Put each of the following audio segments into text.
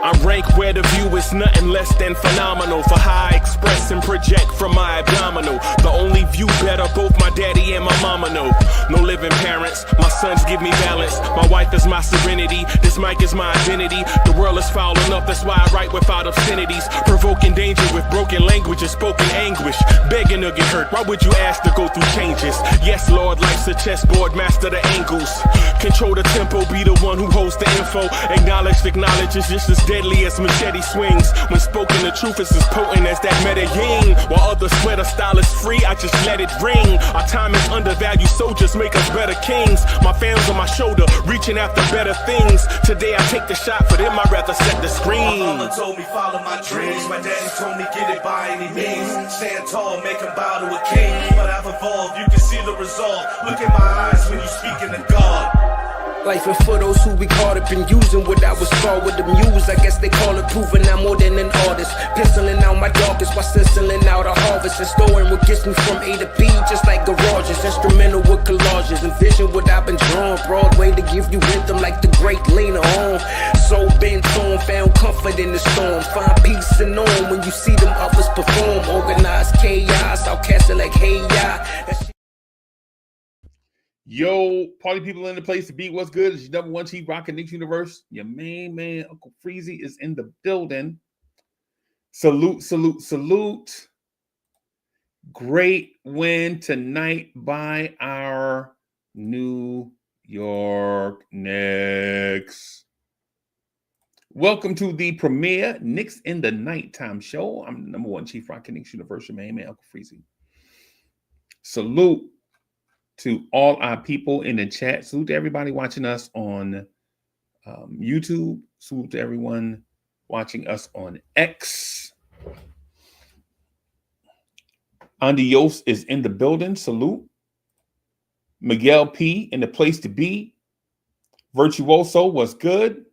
I rank where the view is nothing less than phenomenal. For how I express and project from my abdominal. The only view better, both my daddy and my mama know. No living parents, my sons give me balance. My wife is my serenity, this mic is my identity. The world is foul enough, that's why I write without obscenities. Provoking danger with broken language and spoken anguish. Begging to get hurt, why would you ask to go through changes? Yes, Lord, life's a chessboard, master the angles. Control the tempo, be the one who holds the info. Acknowledge is just as deadly as machete swings. When spoken, the truth is as potent as that Medellin. While others swear the style is free, I just let it ring. Our time is undervalued, soldiers make us better kings. My fans on my shoulder, reaching after better things. Today I take the shot, for them I'd rather set the screen. My mama told me follow my dreams. My daddy told me get it by any means. Stand tall, make him bow to a king. But I've evolved, you can see the result. Look in my eyes when you speaking to God. Life and for those who we caught up in using what I was taught with the muse. I guess they call it proving I'm more than an artist. Pistoling out my darkest while sizzling out a harvest. And storing what gets me from A to B, just like garages. Instrumental with collages. Envision what I've been drawing. Broadway to give you rhythm like the great Lena Horne. So bent on, found comfort in the storm. Find peace and on when you see them others perform. Organized chaos, I'll cast it like hey ya. Yo, party people in the place to be. What's good? It's your number one chief rockin' Knicks Universe. Your main man, Uncle Freezie, is in the building. Salute, salute, salute. Great win tonight by our New York Knicks. Welcome to the premiere Knicks in the Nighttime show. I'm the number one chief rockin' Knicks Universe, your main man, Uncle Freezie. Salute to all our people in the chat. Salute to everybody watching us on YouTube. Salute to everyone watching us on X. Andy Yost is in the building. Salute. Miguel P in the place to be. Virtuoso was good.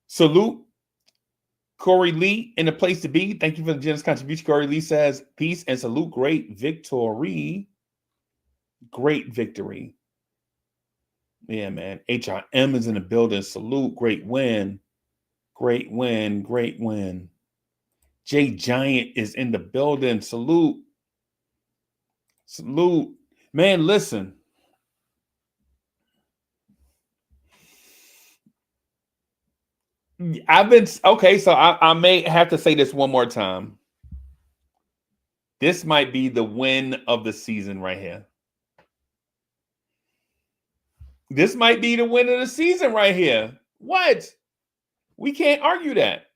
Salute. Corey Lee in the place to be. Thank you for the generous contribution. Corey Lee says, peace and salute. Great victory. Great victory. Yeah, man. HRM is in the building. Salute. Great win. Great win. Great win. Jay Giant is in the building. Salute. Salute. Man, listen. I may have to say this one more time. This might be the win of the season right here. This might be the win of the season right here. What? We can't argue that.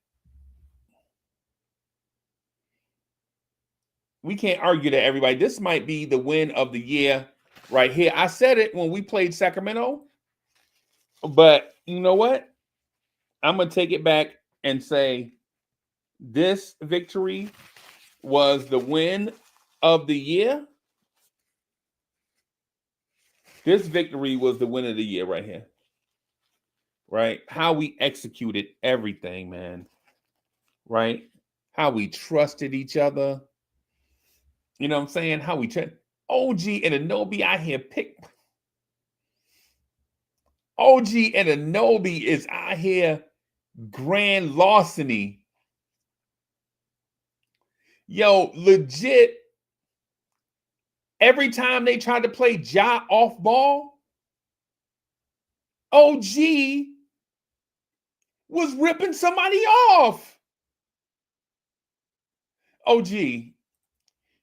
We can't argue that, everybody. This might be the win of the year right here. I said it when we played Sacramento, but you know what? I'm going to take it back and say this victory was the win of the year. This victory was the win of the year right here. Right? How we executed everything, man. Right? How we trusted each other. You know what I'm saying? How we OG and Anobi out here OG and Anobi is out here grand larceny. Yo, legit. Every time they tried to play Ja off ball, OG was ripping somebody off. OG,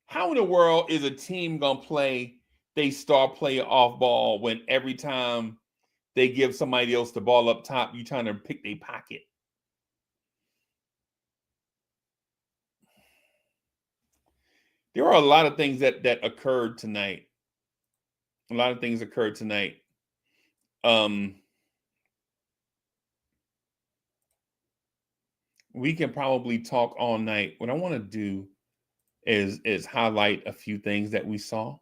how in the world is a team going to play they star player off ball when every time they give somebody else the ball up top, you trying to pick their pocket? There are a lot of things that occurred tonight. A lot of things occurred tonight. We can probably talk all night. What I want to do is highlight a few things that we saw.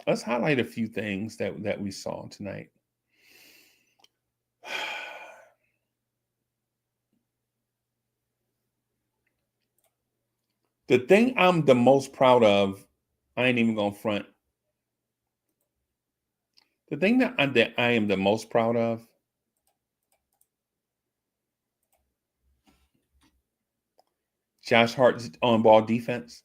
Let's highlight a few things that we saw tonight. The thing I'm the most proud of, I ain't even gonna front. The thing that I am the most proud of Josh Hart's on-ball defense.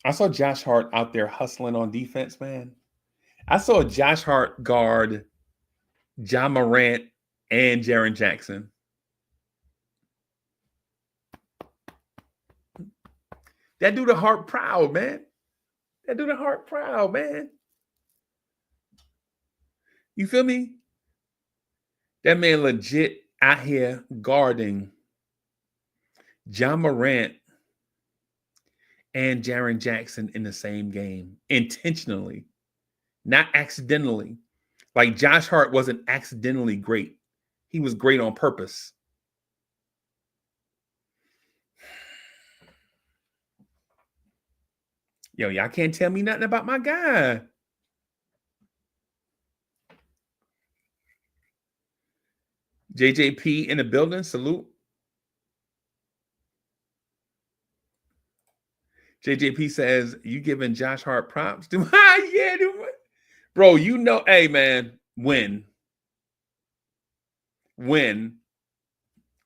I saw Josh Hart out there hustling on defense, man. I saw Josh Hart guard John Morant and Jaren Jackson. That do the Hart proud, man. That do the Hart proud, man. You feel me? That man legit out here guarding John Morant and Jaren Jackson in the same game intentionally, not accidentally. Like Josh Hart wasn't accidentally great. He was great on purpose. Yo, y'all can't tell me nothing about my guy. JJP in the building. Salute. JJP says, you giving Josh Hart props? Yeah, dude. Bro, you know, hey, man, win.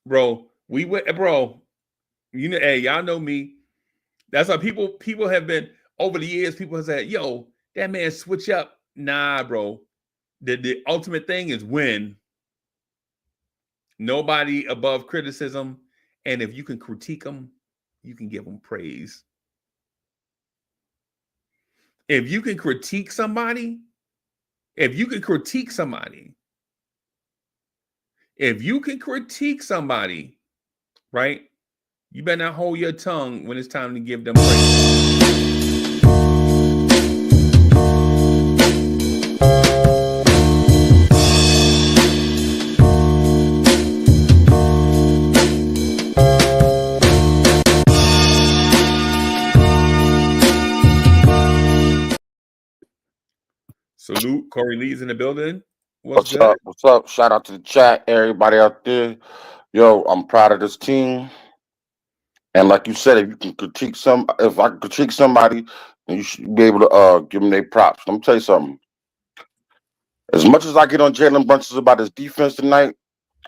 Bro, we went, bro, you know, hey, y'all know me. That's how people have been, over the years, people have said, yo, that man switch up. Nah, bro. The ultimate thing is win. Nobody above criticism. And if you can critique them, you can give them praise. If you can critique somebody, right? You better not hold your tongue when it's time to give them praise. Salute. Corey Lee's in the building. What's up? What's up? Shout out to the chat, everybody out there. Yo, I'm proud of this team. And like you said, if I can critique somebody, then you should be able to give them their props. Let me tell you something. As much as I get on Jalen Brunson about his defense tonight,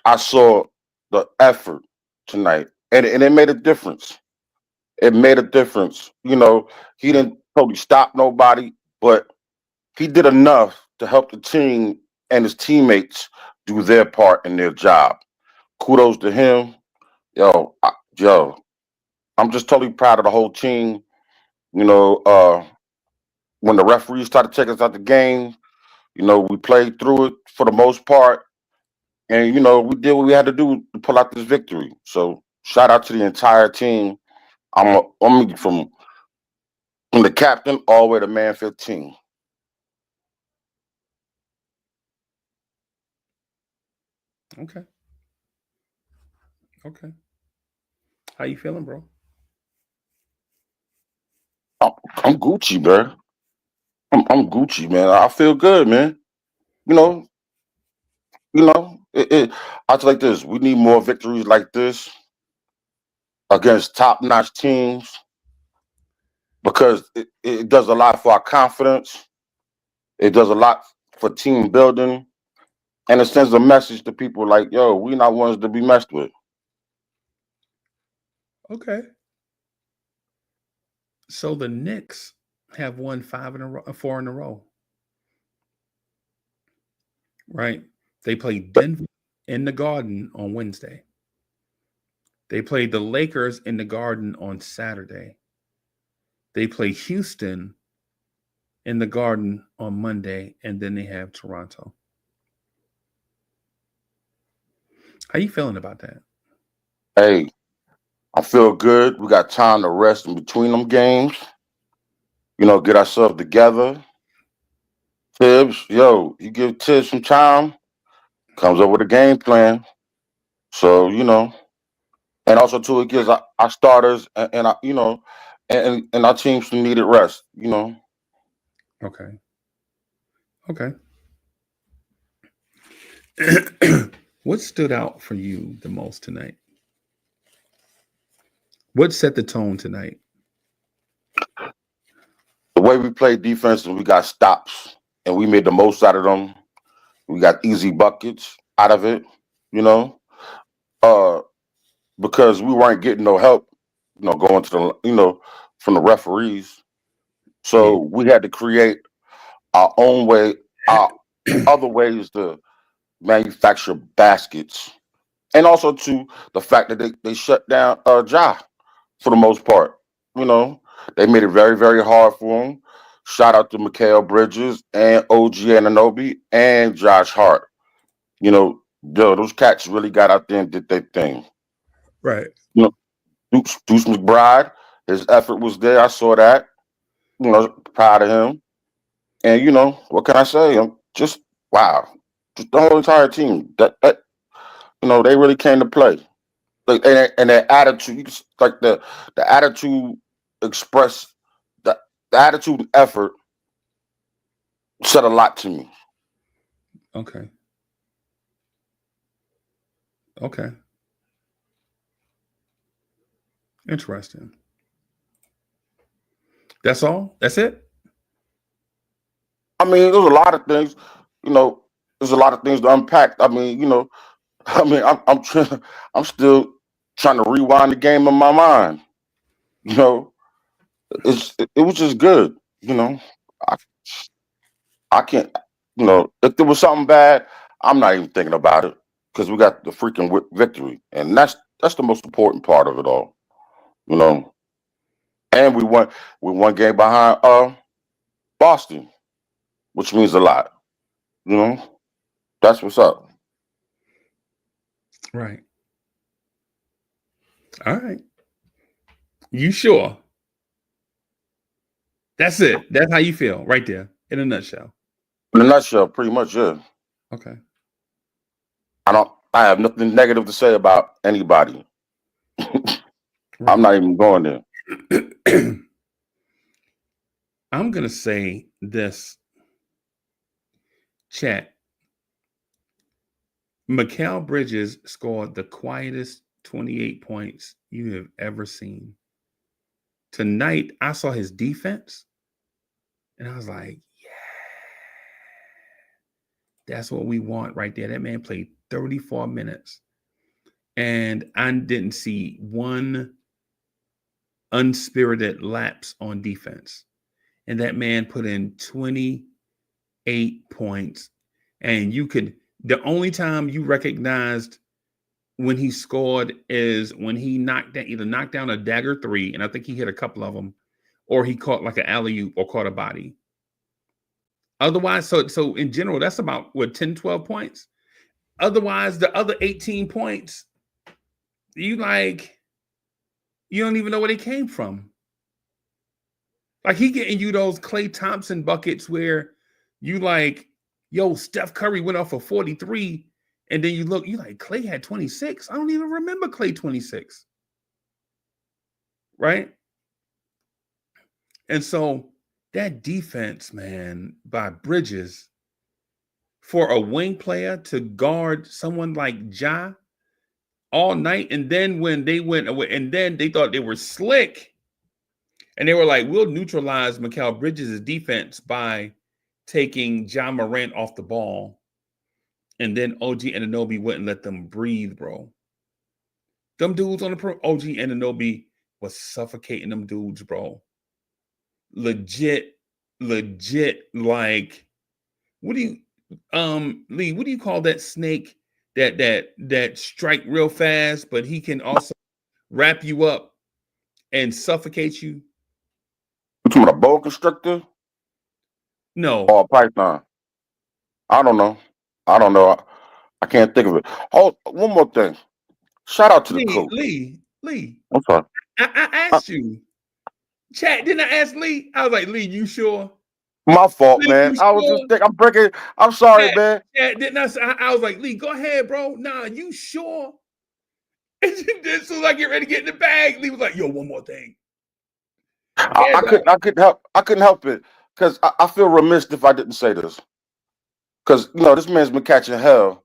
I saw the effort tonight. And it made a difference. It made a difference. You know, he didn't totally stop nobody, but he did enough to help the team and his teammates do their part in their job. Kudos to him. Yo, I'm just totally proud of the whole team. You know, when the referees started taking us out the game, you know, we played through it for the most part. And, you know, we did what we had to do to pull out this victory. So shout out to the entire team. I'm from the captain all the way to man 15. Okay. How you feeling, bro? I'm Gucci, bro. I'm Gucci, man. I feel good, man. You know, I feel like this. We need more victories like this against top-notch teams because it does a lot for our confidence. It does a lot for team building, and it sends a message to people like, yo, we not ones to be messed with. Okay. So the Knicks have won 4 in a row. Right? They played Denver in the Garden on Wednesday. They played the Lakers in the Garden on Saturday. They play Houston in the Garden on Monday, and then they have Toronto. How you feeling about that? Hey, I feel good. We got time to rest in between them games. You know, get ourselves together. Tibbs, yo, you give Tibbs some time, comes up with a game plan. So, you know, and also too, it gives our starters and our, you know, and our teams some needed rest, you know. Okay. What stood out for you the most tonight? What set the tone tonight? The way we played defense and we got stops and we made the most out of them. We got easy buckets out of it, you know. because we weren't getting no help, going to from the referees. So we had to create our own way, our other ways to manufacture baskets. And also to the fact that they shut down Ja for the most part. They made it very, very hard for him. Shout out to Mikal Bridges and OG Ananobi and Josh Hart. Those cats really got out there and did their thing. Right. Deuce McBride, his effort was there. I saw that. Proud of him. And what can I say? I'm just wow. Just the whole entire team. That they really came to play. Like, and their attitude, like the attitude expressed, the attitude and effort said a lot to me. Okay. Okay. Interesting. That's all? That's it? I mean, there's a lot of things, there's a lot of things to unpack. I mean, I'm still trying to rewind the game in my mind. It was just good. I I can't. If there was something bad, I'm not even thinking about it because we got the freaking victory, and that's the most important part of it all. You know, and we won. We one game behind Boston, which means a lot. That's what's up. Right. All right. You sure? That's it. That's how you feel right there in a nutshell. In a nutshell, pretty much, yeah. Okay. I have nothing negative to say about anybody. I'm not even going there. I'm going to say this, chat. Mikal Bridges scored the quietest 28 points you have ever seen. Tonight, I saw his defense, and I was like, yeah, that's what we want right there. That man played 34 minutes, and I didn't see one unspirited lapse on defense. And that man put in 28 points, and the only time you recognized when he scored is when he either knocked down a dagger three, and I think he hit a couple of them, or he caught like an alley-oop or caught a body. Otherwise, so in general, that's about 10, 12 points. Otherwise, the other 18 points, you don't even know where they came from. Like, he getting you those Klay Thompson buckets where you like, yo, Steph Curry went off for 43, and then you look, you like, Klay had 26. I don't even remember Klay 26. Right? And so that defense, man, by Bridges, for a wing player to guard someone like Ja all night, and then when they went away, and then they thought they were slick, and they were like, we'll neutralize Mikal Bridges' defense by taking Ja Morant off the ball. And then OG Anunoby wouldn't let them breathe, bro. Them dudes on the OG Anunoby was suffocating them dudes, bro. Legit, like, what do you, Lee, what do you call that snake that strike real fast, but he can also wrap you up and suffocate you? You talking about a boa constrictor? No. Or a python? I don't know. I can't think of it. Oh, one more thing. Shout out to the coach. Lee. I'm sorry. I asked you. Chat, didn't I ask Lee? I was like, Lee, you sure? My fault, Lee, man. I was just thinking, I'm sorry, man. Chat, didn't I was like, Lee, go ahead, bro. Nah, you sure? And as soon as I get ready to get in the bag, Lee was like, yo, one more thing. I couldn't help it because I feel remiss if I didn't say this. Because this man's been catching hell.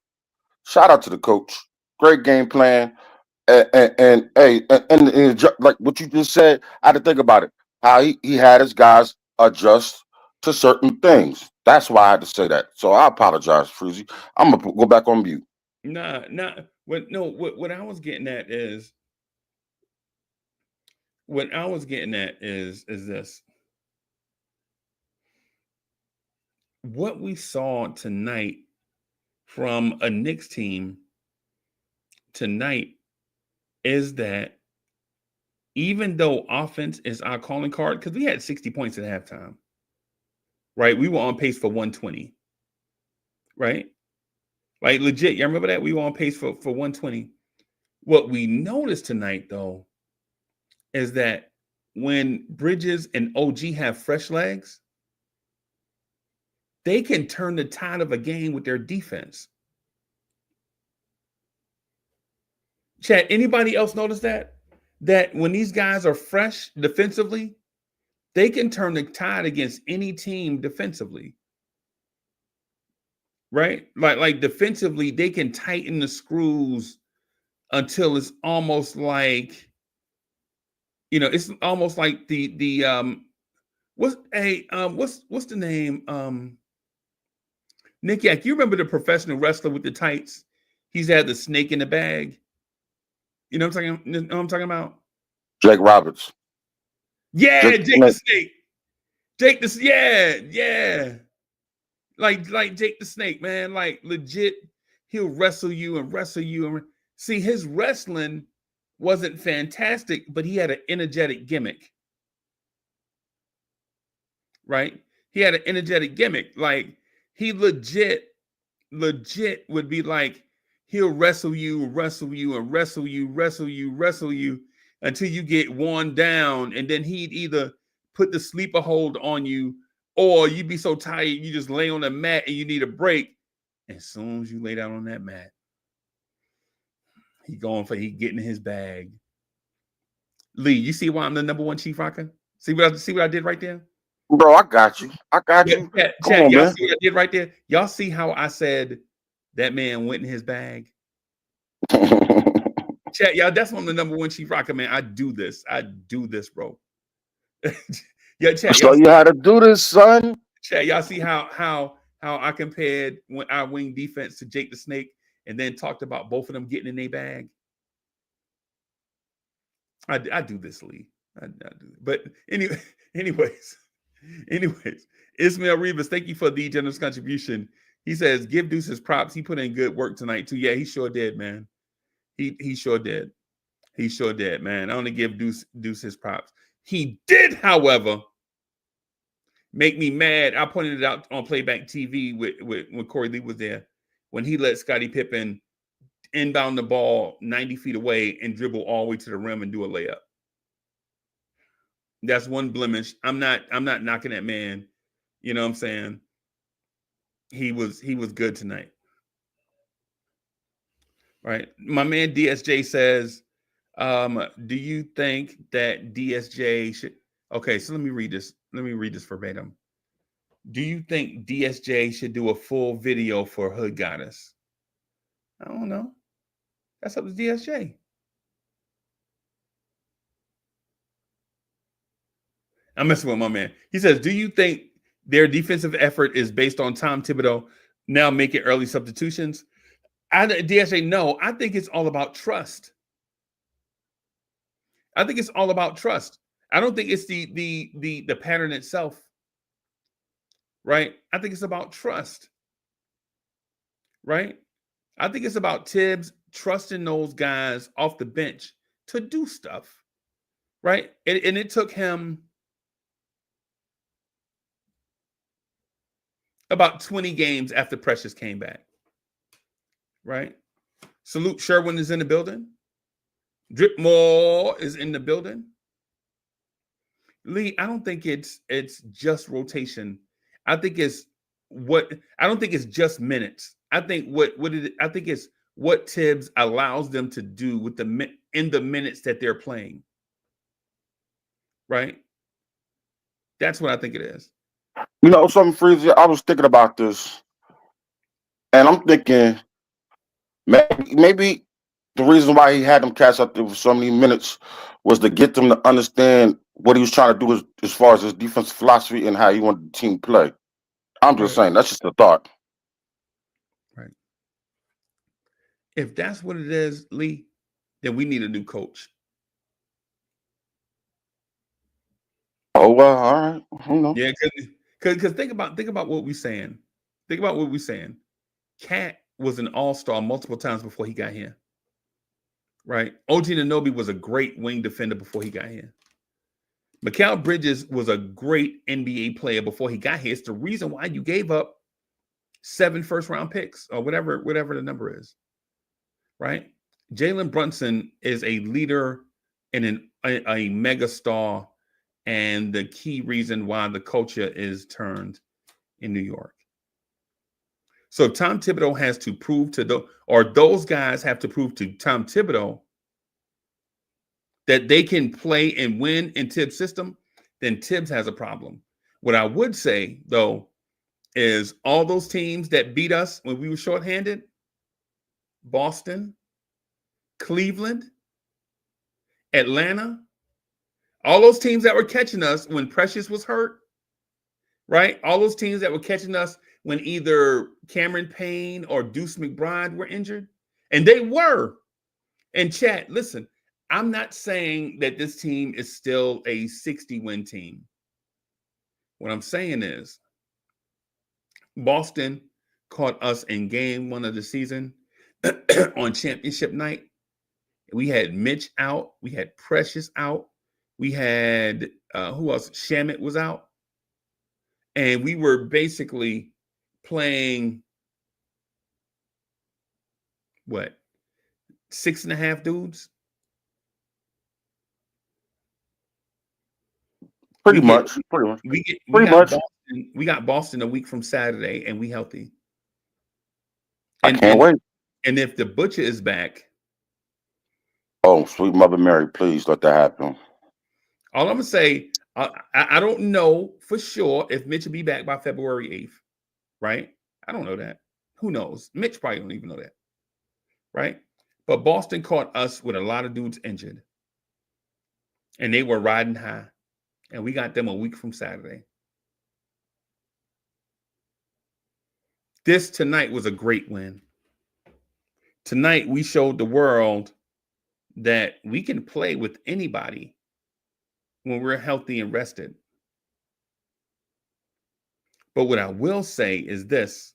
Shout out to the coach. Great game plan. And like what you just said, I had to think about it. How he had his guys adjust to certain things. That's why I had to say that. So I apologize, Freezie. I'm gonna go back on mute. Nah. What I was getting at is what I was getting at is this. What we saw tonight from a Knicks team tonight is that even though offense is our calling card, because we had 60 points at halftime, right? We were on pace for 120, right? Like legit, you remember that? We were on pace for 120. What we noticed tonight, though, is that when Bridges and OG have fresh legs, they can turn the tide of a game with their defense. Chad, anybody else notice that? That when these guys are fresh defensively, they can turn the tide against any team defensively. Right? Like defensively, they can tighten the screws until it's almost like, it's almost like the what's the name? Nick Yak, you remember the professional wrestler with the tights? He's had the snake in the bag. You know what I'm talking about? Jake Roberts. Yeah, Jake the Snake. Yeah. Like Jake the Snake, man. Like legit, he'll wrestle you and wrestle you. See, his wrestling wasn't fantastic, but he had an energetic gimmick. Right? He had an energetic gimmick. Like he legit would be like, he'll wrestle you and wrestle you and wrestle you until you get worn down. And then he'd either put the sleeper hold on you, or you'd be so tired, you just lay on the mat and you need a break. As soon as you lay down on that mat, he getting in his bag. Lee, you see why I'm the number one Chief Rocker? See what I did right there? Bro, I got you. Yeah, Come on, y'all man. see what I did right there? Y'all see how I said that man went in his bag? Chat, y'all, that's why I'm the number one Chief Rocker, man. I do this, bro. Yeah, chat. So you had to do this, son. Chat, y'all see how I compared when our wing defense to Jake the Snake, and then talked about both of them getting in their bag. I do this, Lee. I do. But anyways, Ismail Rivas, thank you for the generous contribution. He says, give Deuce his props. He put in good work tonight too. Yeah, he sure did, man. He sure did. He sure did, man. I only give Deuce his props. He did, however, make me mad. I pointed it out on Playback TV with when Corey Lee was there, when he let Scottie Pippen inbound the ball 90 feet away and dribble all the way to the rim and do a layup. That's one blemish. I'm not knocking that man. You know what I'm saying? He was good tonight. Right. My man DSJ says, do you think that DSJ should? Okay, so let me read this. Let me read this verbatim. Do you think DSJ should do a full video for Hood Goddess? I don't know. That's up to DSJ. I'm messing with my man. He says, do you think their defensive effort is based on Tom Thibodeau now making early substitutions? DSJ, no. I think it's all about trust. I think it's all about trust. I don't think it's the pattern itself. Right? I think it's about trust. Right? I think it's about Tibbs trusting those guys off the bench to do stuff. Right? And it took him about 20 games after Precious came back. Right? Salute Sherwin is in the building. Dripmore is in the building. Lee, I don't think it's just rotation. I think it's I don't think it's just minutes. I think I think it's what Tibbs allows them to do with in the minutes that they're playing. Right? That's what I think it is. You know something, Freezie? I was thinking about this, and I'm thinking maybe the reason why he had them cats up there for so many minutes was to get them to understand what he was trying to do as far as his defensive philosophy and how he wanted the team to play. I'm just saying, that's just a thought. Right. If that's what it is, Lee, then we need a new coach. Oh well, all right. You know. Yeah, because think about what we're saying. Think about what we're saying. Cat was an all-star multiple times before he got here. Right? OG Anunoby was a great wing defender before he got here. Mikal Bridges was a great NBA player before he got here. It's the reason why you gave up 7 first-round picks or whatever the number is. Right? Jalen Brunson is a leader and a mega star, and the key reason why the culture is turned in New York. So Tom Thibodeau has to prove to those guys have to prove to Tom Thibodeau that they can play and win in Tibbs' system, then Tibbs has a problem. What I would say, though, is all those teams that beat us when we were shorthanded, Boston, Cleveland, Atlanta, all those teams that were catching us when Precious was hurt, right? All those teams that were catching us when either Cameron Payne or Deuce McBride were injured, and they were. And chat, listen, I'm not saying that this team is still a 60-win team. What I'm saying is Boston caught us in game 1 of the season on championship night. We had Mitch out. We had Precious out. We had, who else? Shamet was out. And we were basically playing, what, 6.5 dudes? Pretty much. We got Boston a week from Saturday, and we healthy. I can't wait. And if the Butcher is back, oh sweet Mother Mary, please let that happen. all I'm gonna say, I don't know for sure if Mitch will be back by February 8th, right? I don't know that. Who knows? Mitch probably don't even know that, right? But Boston caught us with a lot of dudes injured, and they were riding high, and we got them a week from Saturday. This tonight was a great win. Tonight, we showed the world that we can play with anybody when we're healthy and rested. But what I will say is this.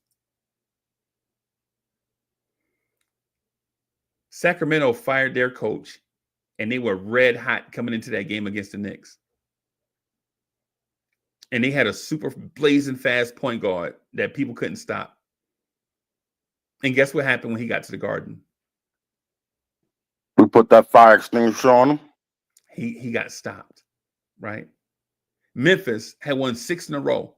Sacramento fired their coach, and they were red hot coming into that game against the Knicks. And they had a super blazing fast point guard that people couldn't stop. And guess what happened when he got to the Garden? We put that fire extinguisher on him. He got stopped, right? Memphis had won 6 in a row.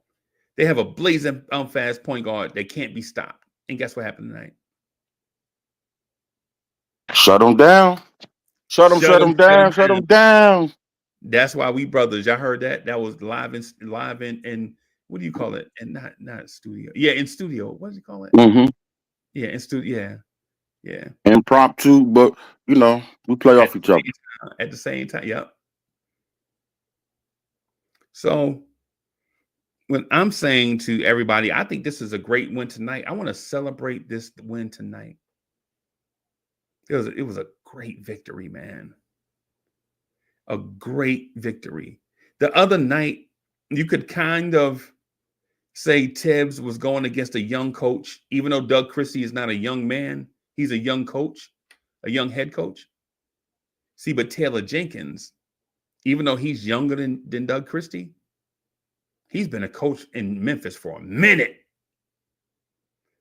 They have a blazing fast point guard that can't be stopped. And guess what happened tonight? Shut them down. Shut them down. That's why we brothers. Y'all heard that? That was live in what do you call it? And not studio. Yeah, in studio. What do you call it? Mm-hmm. Yeah, in studio. Yeah. Impromptu, but we play off each other at the same time. Yep. So when I'm saying to everybody, I think this is a great win tonight. I want to celebrate this win tonight. It was a great victory, man. A great victory. The other night, you could kind of say Tibbs was going against a young coach, even though Doug Christie is not a young man. He's a young coach, a young head coach. See, but Taylor Jenkins, even though he's younger than Doug Christie, he's been a coach in Memphis for a minute.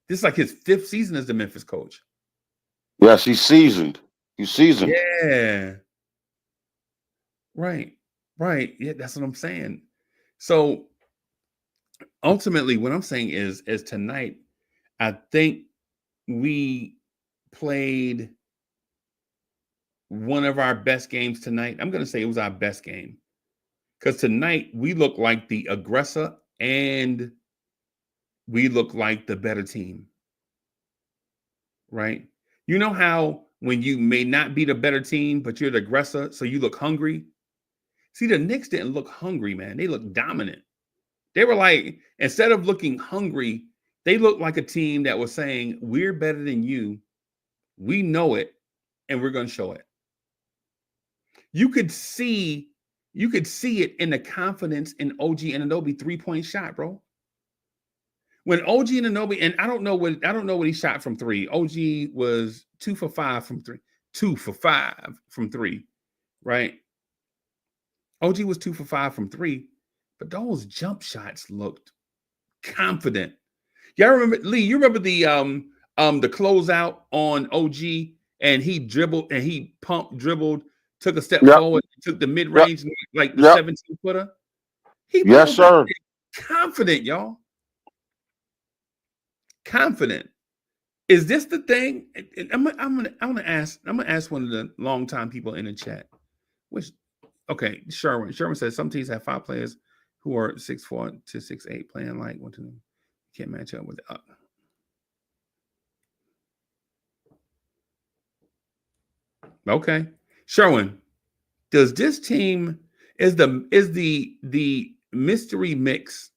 This is like his 5th season as the Memphis coach. Yes, he's seasoned. Yeah. Right. Yeah, that's what I'm saying. So ultimately, what I'm saying is tonight, I think we played one of our best games tonight. I'm going to say it was our best game because tonight we look like the aggressor and we look like the better team. Right? You know how when you may not be the better team, but you're the aggressor, so you look hungry? See, the Knicks didn't look hungry, man. They looked dominant. They were like, instead of looking hungry, they looked like a team that was saying, we're better than you. We know it, and we're going to show it. You could see You could see it in the confidence in OG Anunoby 3-point shot, bro. When OG Anunoby, and I don't know what he shot from three. OG was 2 for 5 from three. 2 for 5 from three, right? OG was 2 for 5 from three, but those jump shots looked confident. Y'all remember, Lee? You remember the closeout on OG, and he dribbled and he dribbled, took a step forward, took the mid range like the 17-footer. Yes, sir. Confident, y'all. Confident. Is this the thing? I'm gonna ask one of the longtime people in the chat. Okay, Sherwin. Sherwin says some teams have 5 players who are 6'4" to 6'8" playing like 1, 2. Can't match up with the Okay. Sherwin, does this team is the mystery mix,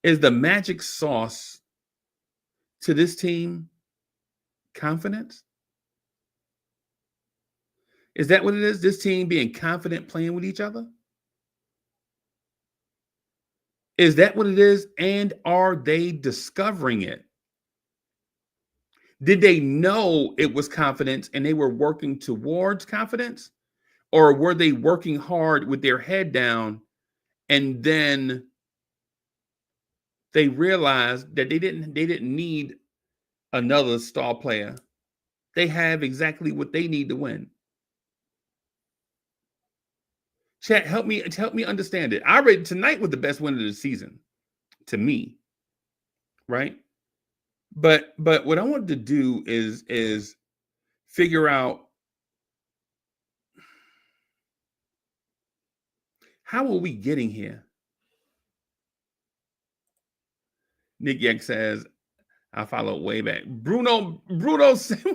is the magic sauce to this team confidence? Is that what it is? This team being confident playing with each other? Is that what it is? And are they discovering it? Did they know it was confidence and they were working towards confidence? Or were they working hard with their head down and then they realized that they didn't need another star player? They have exactly what they need to win. Chat, help me understand it. I read tonight was the best win of the season to me, right? But what I wanted to do is figure out how are we getting here? Nick Yank says, I followed way back. Bruno Sammartino.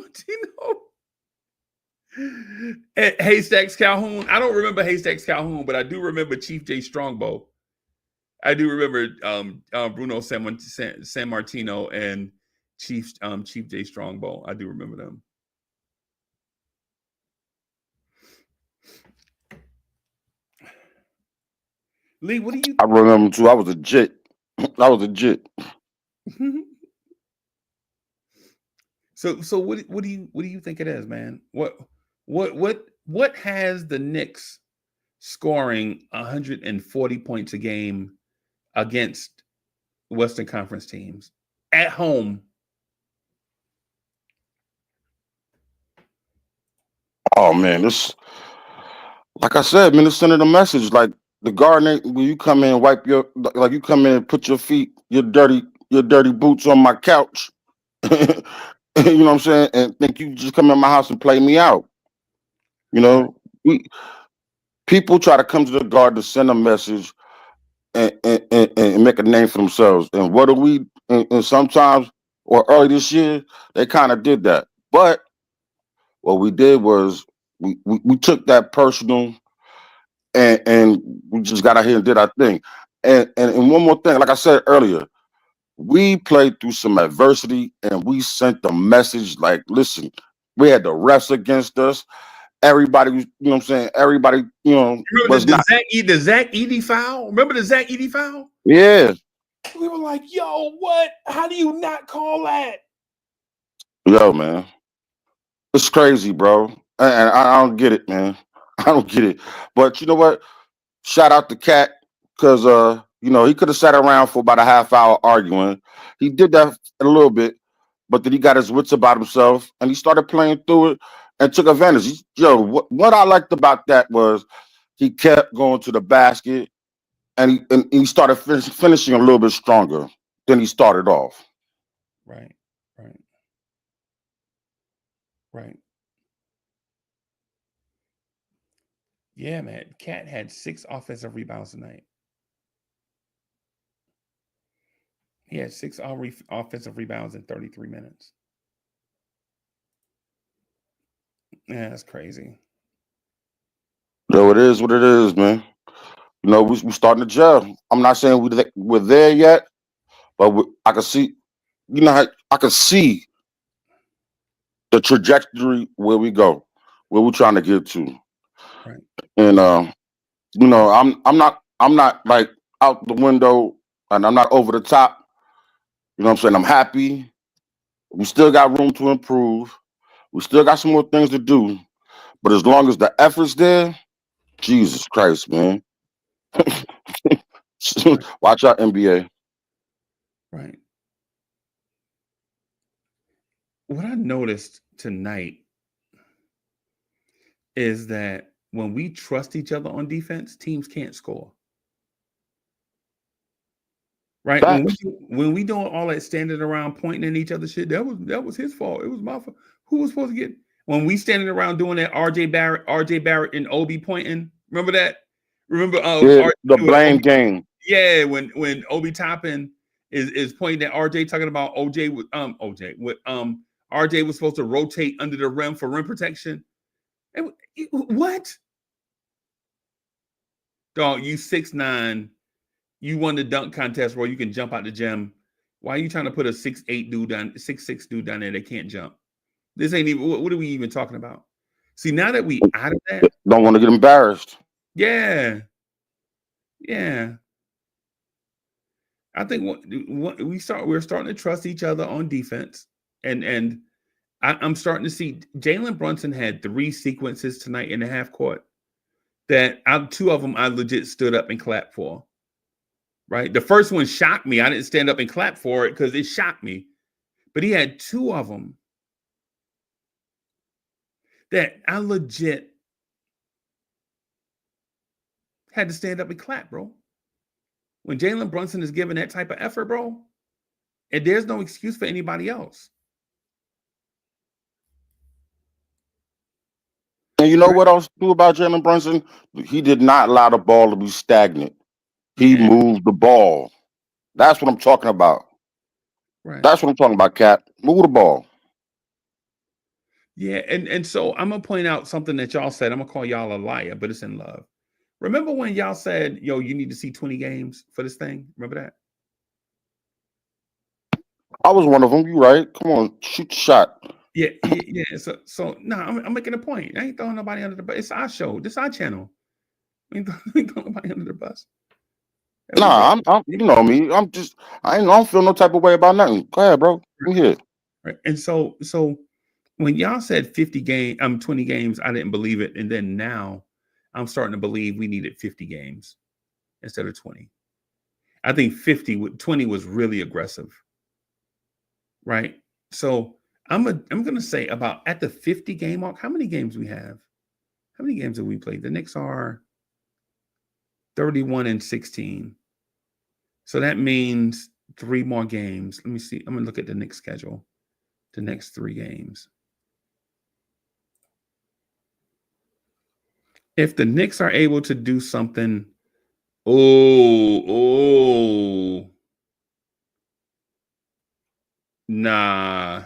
Haystacks Calhoun. I don't remember Haystacks Calhoun, but I do remember Chief J Strongbow. I do remember Bruno Sammartino and Chief J Strongbow. I do remember them. Lee, what do you? I remember too. I was a jit. So what do you think it is, man? What has the Knicks scoring 140 points a game against Western Conference teams at home? Oh man, this, like I said, man, it's sending a message. Like the garden, when you come in, you come in and put your feet, your dirty boots on my couch. You know what I'm saying? And think you just come in my house and play me out. You know, people try to come to the garden to send a message and make a name for themselves. And what do we? And sometimes, or early this year, they kind of did that. But what we did was we took that personal, and we just got out here and did our thing. And one more thing, like I said earlier, we played through some adversity and we sent the message like, listen, we had the refs against us. Everybody was, you know what I'm saying? Everybody, was not. The Zach Edey foul? Remember the Zach Edey foul? Yeah. We were like, yo, what? How do you not call that? Yo, man. It's crazy, bro. And I don't get it, man. I don't get it. But you know what? Shout out to Cat, because he could have sat around for about a half hour arguing. He did that a little bit, but then he got his wits about himself and he started playing through it and took advantage. What I liked about that was he kept going to the basket and he started finishing a little bit stronger than he started off. Right. Yeah, man. Cat had 6 offensive rebounds tonight. He had 6 offensive rebounds in 33 minutes. Yeah, that's crazy. Yo, it is what it is, man. We're starting to gel. I'm not saying we're there yet, but I can see, I can see the trajectory where we go, where we're trying to get to. Right. And You know, I'm not like out the window, and I'm not over the top. You know what I'm saying? I'm happy. We still got room to improve. We still got some more things to do. But as long as the effort's there, Jesus Christ, man. Right. Watch out, NBA. Right. What I noticed tonight is that when we trust each other on defense, teams can't score. Right? Facts. When we doing all that standing around pointing at each other shit, that was his fault. It was my fault. Who was supposed to get when we standing around doing that RJ Barrett and Obi pointing? Remember that? Remember Yeah, RJ the with blame Obi, game. yeah, when Obi Toppin is pointing at RJ talking about OJ with RJ was supposed to rotate under the rim for rim protection. And, what? Dog, you 6'9", you won the dunk contest where you can jump out the gym. Why are you trying to put a 6'8" dude down, 6'6" dude down there that can't jump? This ain't even what are we even talking about? See, now that we out of that, Don't want to get embarrassed. yeah, yeah. I think we're starting to trust each other on defense, and I'm starting to see Jalen Brunson had 3 sequences tonight in the half court that 2 of them I legit stood up and clapped for. Right, the first one shocked me. I didn't stand up and clap for it because it shocked me, but he had 2 of them that I legit had to stand up and clap, bro. When Jalen Brunson is giving that type of effort, bro, and there's no excuse for anybody else. And you know what else too about Jalen Brunson? He did not allow the ball to be stagnant. He Yeah, moved the ball. That's what I'm talking about. right. That's what I'm talking about, Cat. Move the ball. Yeah, and so I'm gonna point out something that y'all said. I'm gonna call y'all a liar, but it's in love. Remember when y'all said, "Yo, you need to see 20 games for this thing"? Remember that? I was one of them. You right? Come on, shoot the shot. Yeah, yeah. So no, I'm making a point. I ain't throwing nobody under the bus. It's our show. This our channel. We ain't throwing nobody under the bus. Everybody, Nah, you know me. I don't feel no type of way about nothing. Go ahead, bro. I'm here. right? And so when y'all said 20 games, I didn't believe it, and then now I'm starting to believe we needed 50 games instead of 20. I think 20 was really aggressive, right? So I'm gonna say about at the 50 game mark. How many games we have? How many games have we played? The Knicks are 31-16. So that means 3 more games. Let me see. I'm gonna look at the Knicks schedule. The next 3 games. If the Knicks are able to do something, nah,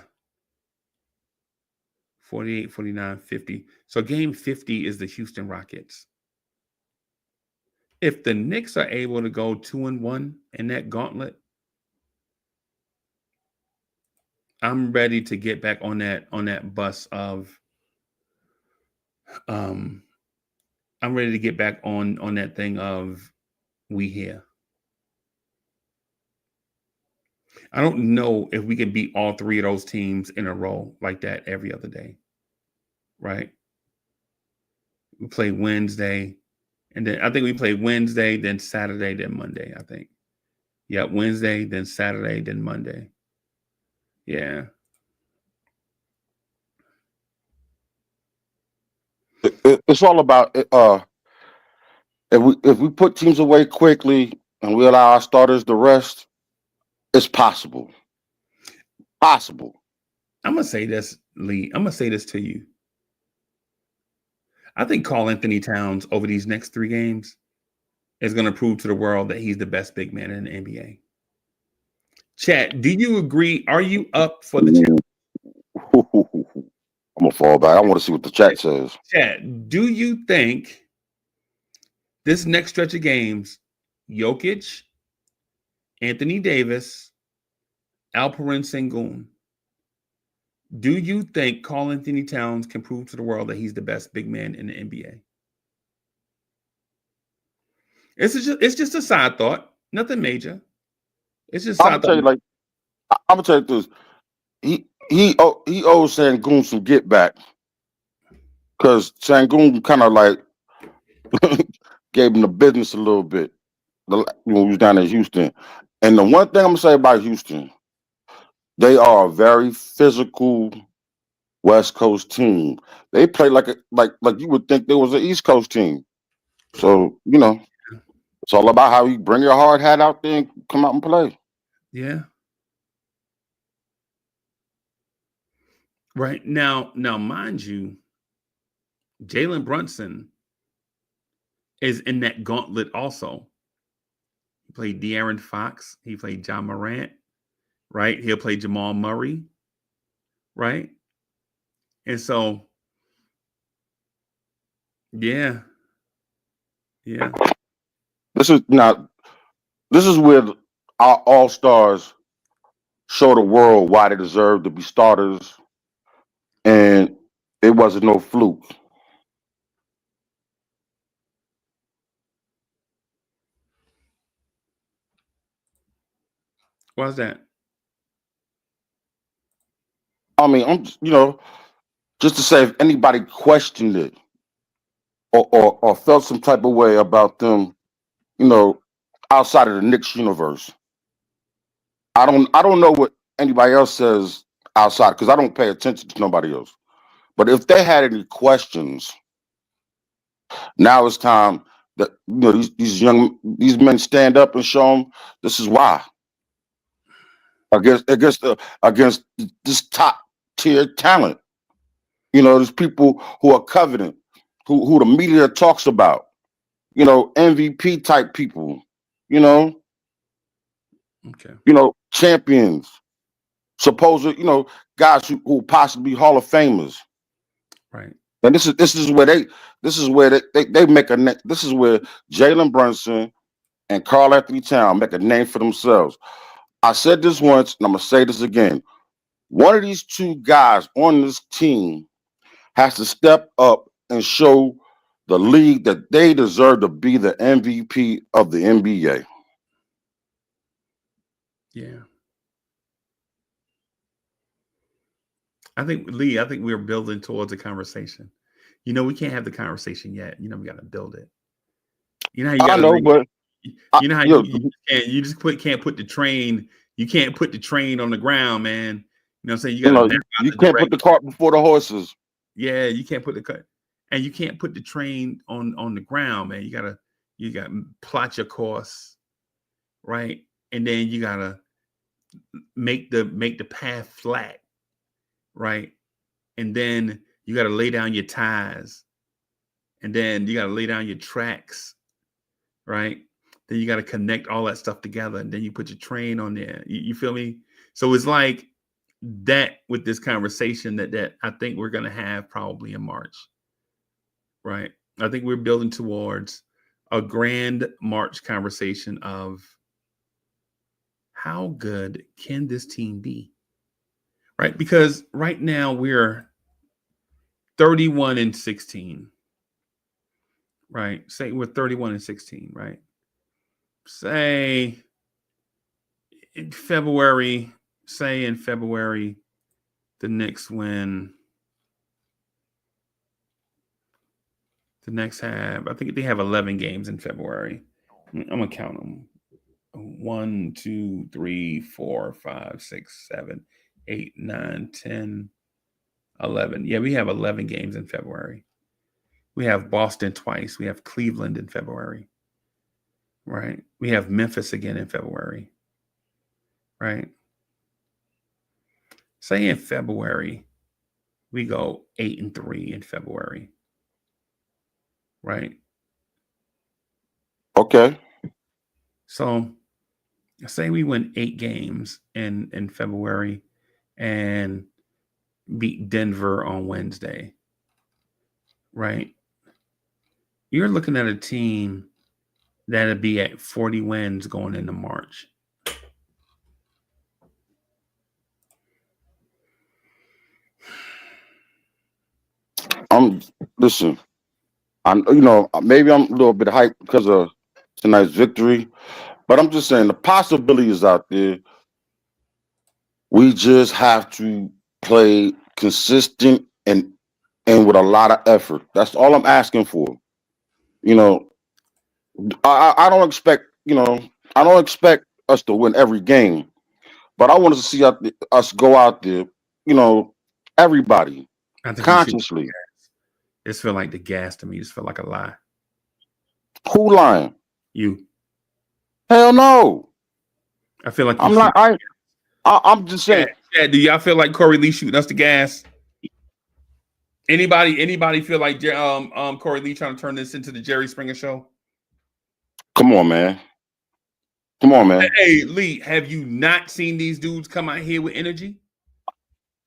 48, 49, 50. So game 50 is the Houston Rockets. If the Knicks are able to go 2-1 in that gauntlet, I'm ready to get back on that bus of I'm ready to get back on that thing of we here. I don't know if we can beat all 3 of those teams in a row like that every other day. Right? We play Wednesday, and then I think we play Wednesday, then Saturday, then Monday, I think. Yeah, Wednesday, then Saturday, then Monday. Yeah. It's all about if we put teams away quickly and we allow our starters to rest, it's possible. Possible. I'm gonna say this, Lee. I'm gonna say this to you. I think Karl Anthony Towns over these next 3 games is gonna prove to the world that he's the best big man in the NBA. Chat, do you agree? Are you up for the challenge? I'm gonna fall back. I want to see what the chat says. Chat, do you think this next stretch of games, Jokic, Anthony Davis, Alperen Sengun, do you think Karl Anthony Towns can prove to the world that he's the best big man in the NBA? It's just a side thought, nothing major. It's just I'm side gonna tell you thought. like I'm gonna tell you this. He owes Sangoon some get back because Sangoon kind of like gave him the business a little bit when we was down in Houston. And the one thing I'm gonna say about Houston, they are a very physical West Coast team. They play like you would think they was an East Coast team. So it's all about how you bring your hard hat out there and come out and play. Yeah. Right now, mind you, Jalen Brunson is in that gauntlet also. He played De'Aaron Fox. He played John Morant. Right. He'll play Jamal Murray. Right. And so, yeah. This is where our all stars show the world why they deserve to be starters, and it wasn't no fluke. Why's that? I mean, just to say if anybody questioned it or felt some type of way about them, you know, outside of the Knicks universe. I don't know what anybody else says outside because I don't pay attention to nobody else. But if they had any questions, now it's time that these men stand up and show them this is why against this top tier talent. There's people who are coveting, who the media talks about. MVP type people. You know, Okay. champions, supposed guys who possibly Hall of Famers. Right. And this is where they make a this is where Jalen Brunson and Karl Anthony Town make a name for themselves. I said this once, and I'm gonna say this again. One of these two guys on this team has to step up and show the league that they deserve to be the MVP of the NBA. Yeah. I think we're building towards a conversation. We can't have the conversation yet. We got to build it. You know how you got I know, but you know how you just can't put the train. You can't put the train on the ground, man. You know what I'm saying? You got to you can't put the cart before the horses. Yeah, you can't put the cut, and you can't put the train on the ground, man. You gotta plot your course, right? And then you gotta make the path flat, right? And then you gotta lay down your ties, and then you gotta lay down your tracks, right? Then you gotta connect all that stuff together, and then you put your train on there. You feel me? So it's like that with this conversation that I think we're gonna have probably in March. Right. I think we're building towards a grand March conversation of how good can this team be? Right. Because right now we're 31-16. Right. Say we're 31-16. Right. Say in February, the Knicks win. The Knicks have, I think they have 11 games in February. I'm going to count them. 1, 2, 3, 4, 5, 6, 7, 8, 9, 10, 11. Yeah, we have 11 games in February. We have Boston twice. We have Cleveland in February. Right. We have Memphis again in February. Right. Say in February, we go 8-3 in February. Right. Okay. So say we win 8 games in February and beat Denver on Wednesday. Right. You're looking at a team that'll be at 40 wins going into March. Listen. Maybe I'm a little bit hyped because of tonight's victory. But I'm just saying the possibility is out there. We just have to play consistent and with a lot of effort. That's all I'm asking for. You know, I don't expect, I don't expect us to win every game, but I want to see us go out there, everybody I think you should. consciously. This feel like the gas to me. This feel like a lie. Who lying? You. Hell no. I feel like I'm not. I'm just saying. Yeah, do y'all feel like Corey Lee shooting us the gas? Anybody feel like Corey Lee trying to turn this into the Jerry Springer show? Come on, man. Come on, man. Hey, Lee, have you not seen these dudes come out here with energy?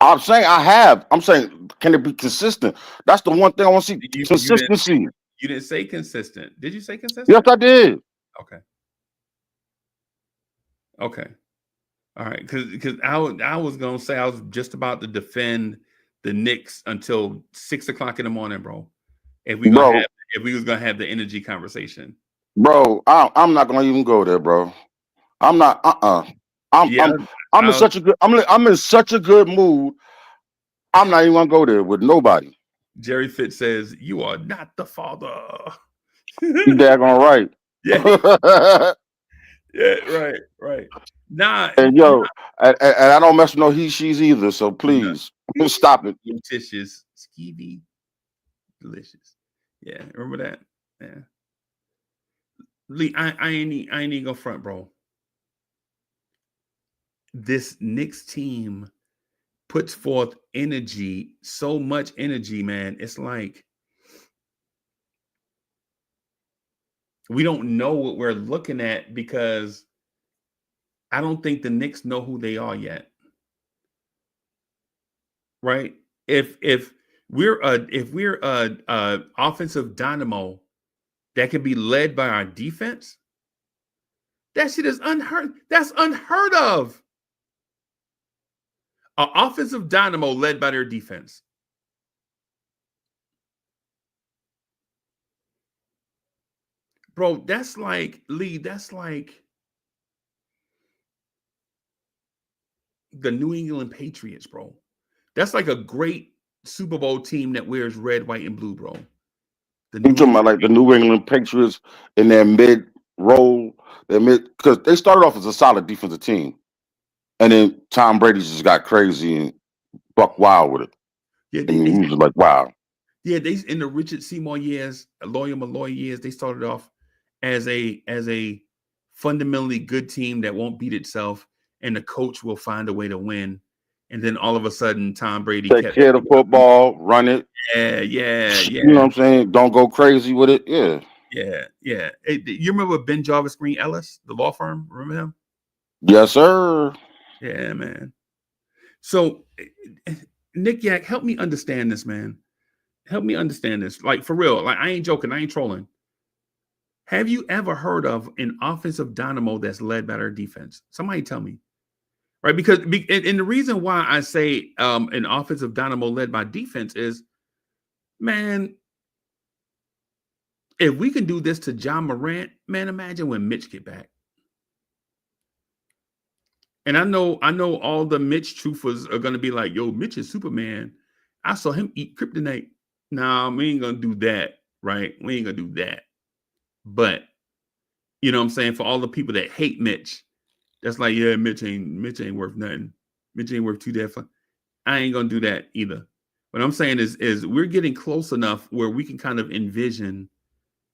I'm saying I have. I'm saying, can it be consistent? That's the one thing I want to see. Consistency. You didn't say consistent. Did you say consistent? Yes, I did. Okay. All right. Because I was gonna say I was just about to defend the Knicks until 6 o'clock in the morning, bro. If we was gonna have the energy conversation. Bro, I'm not gonna even go there, bro. I'm not. I'm in such a good mood. I'm not even gonna go there with nobody. Jerry Fitz says, "You are not the father." You daggone right. Yeah. Yeah. Right. Nah. And and I don't mess with no he, she's either. So please stop it. Fictitious, skeevy, delicious. Yeah. Remember that? Yeah. Lee, I ain't even go front, bro. This Knicks team puts forth energy, so much energy, man. It's like we don't know what we're looking at because I don't think the Knicks know who they are yet. Right? If we're a offensive dynamo that can be led by our defense, that shit is unheard. That's unheard of. An offensive dynamo led by their defense. Bro, that's like, Lee, that's like the New England Patriots, bro. That's like a great Super Bowl team that wears red, white, and blue, bro. You talking about like the New England Patriots in their mid-roll, because they started off as a solid defensive team. And then Tom Brady just got crazy and buck wild with it. Yeah, he was just like, wow. Yeah, they in the Richard Seymour years, Lawyer Malloy years, they started off as a fundamentally good team that won't beat itself, and the coach will find a way to win. And then all of a sudden, Tom Brady take care of the football, run it. Yeah. You know what I'm saying? Don't go crazy with it. Yeah. Hey, you remember Ben Jarvis Green Ellis, the law firm? Remember him? Yes, sir. Yeah, man. So, Nick Yak, help me understand this, man. Help me understand this. Like, for real. Like, I ain't joking. I ain't trolling. Have you ever heard of an offensive dynamo that's led by their defense? Somebody tell me. Right? Because and the reason why I say an offensive dynamo led by defense is, man, if we can do this to John Morant, man, imagine when Mitch get back. And I know all the Mitch truthers are going to be like, yo, Mitch is Superman. I saw him eat kryptonite. Nah, we ain't going to do that, right? We ain't going to do that. But, you know what I'm saying? For all the people that hate Mitch, that's like, yeah, Mitch ain't worth nothing. Mitch ain't worth too damn fun. I ain't going to do that either. What I'm saying is we're getting close enough where we can kind of envision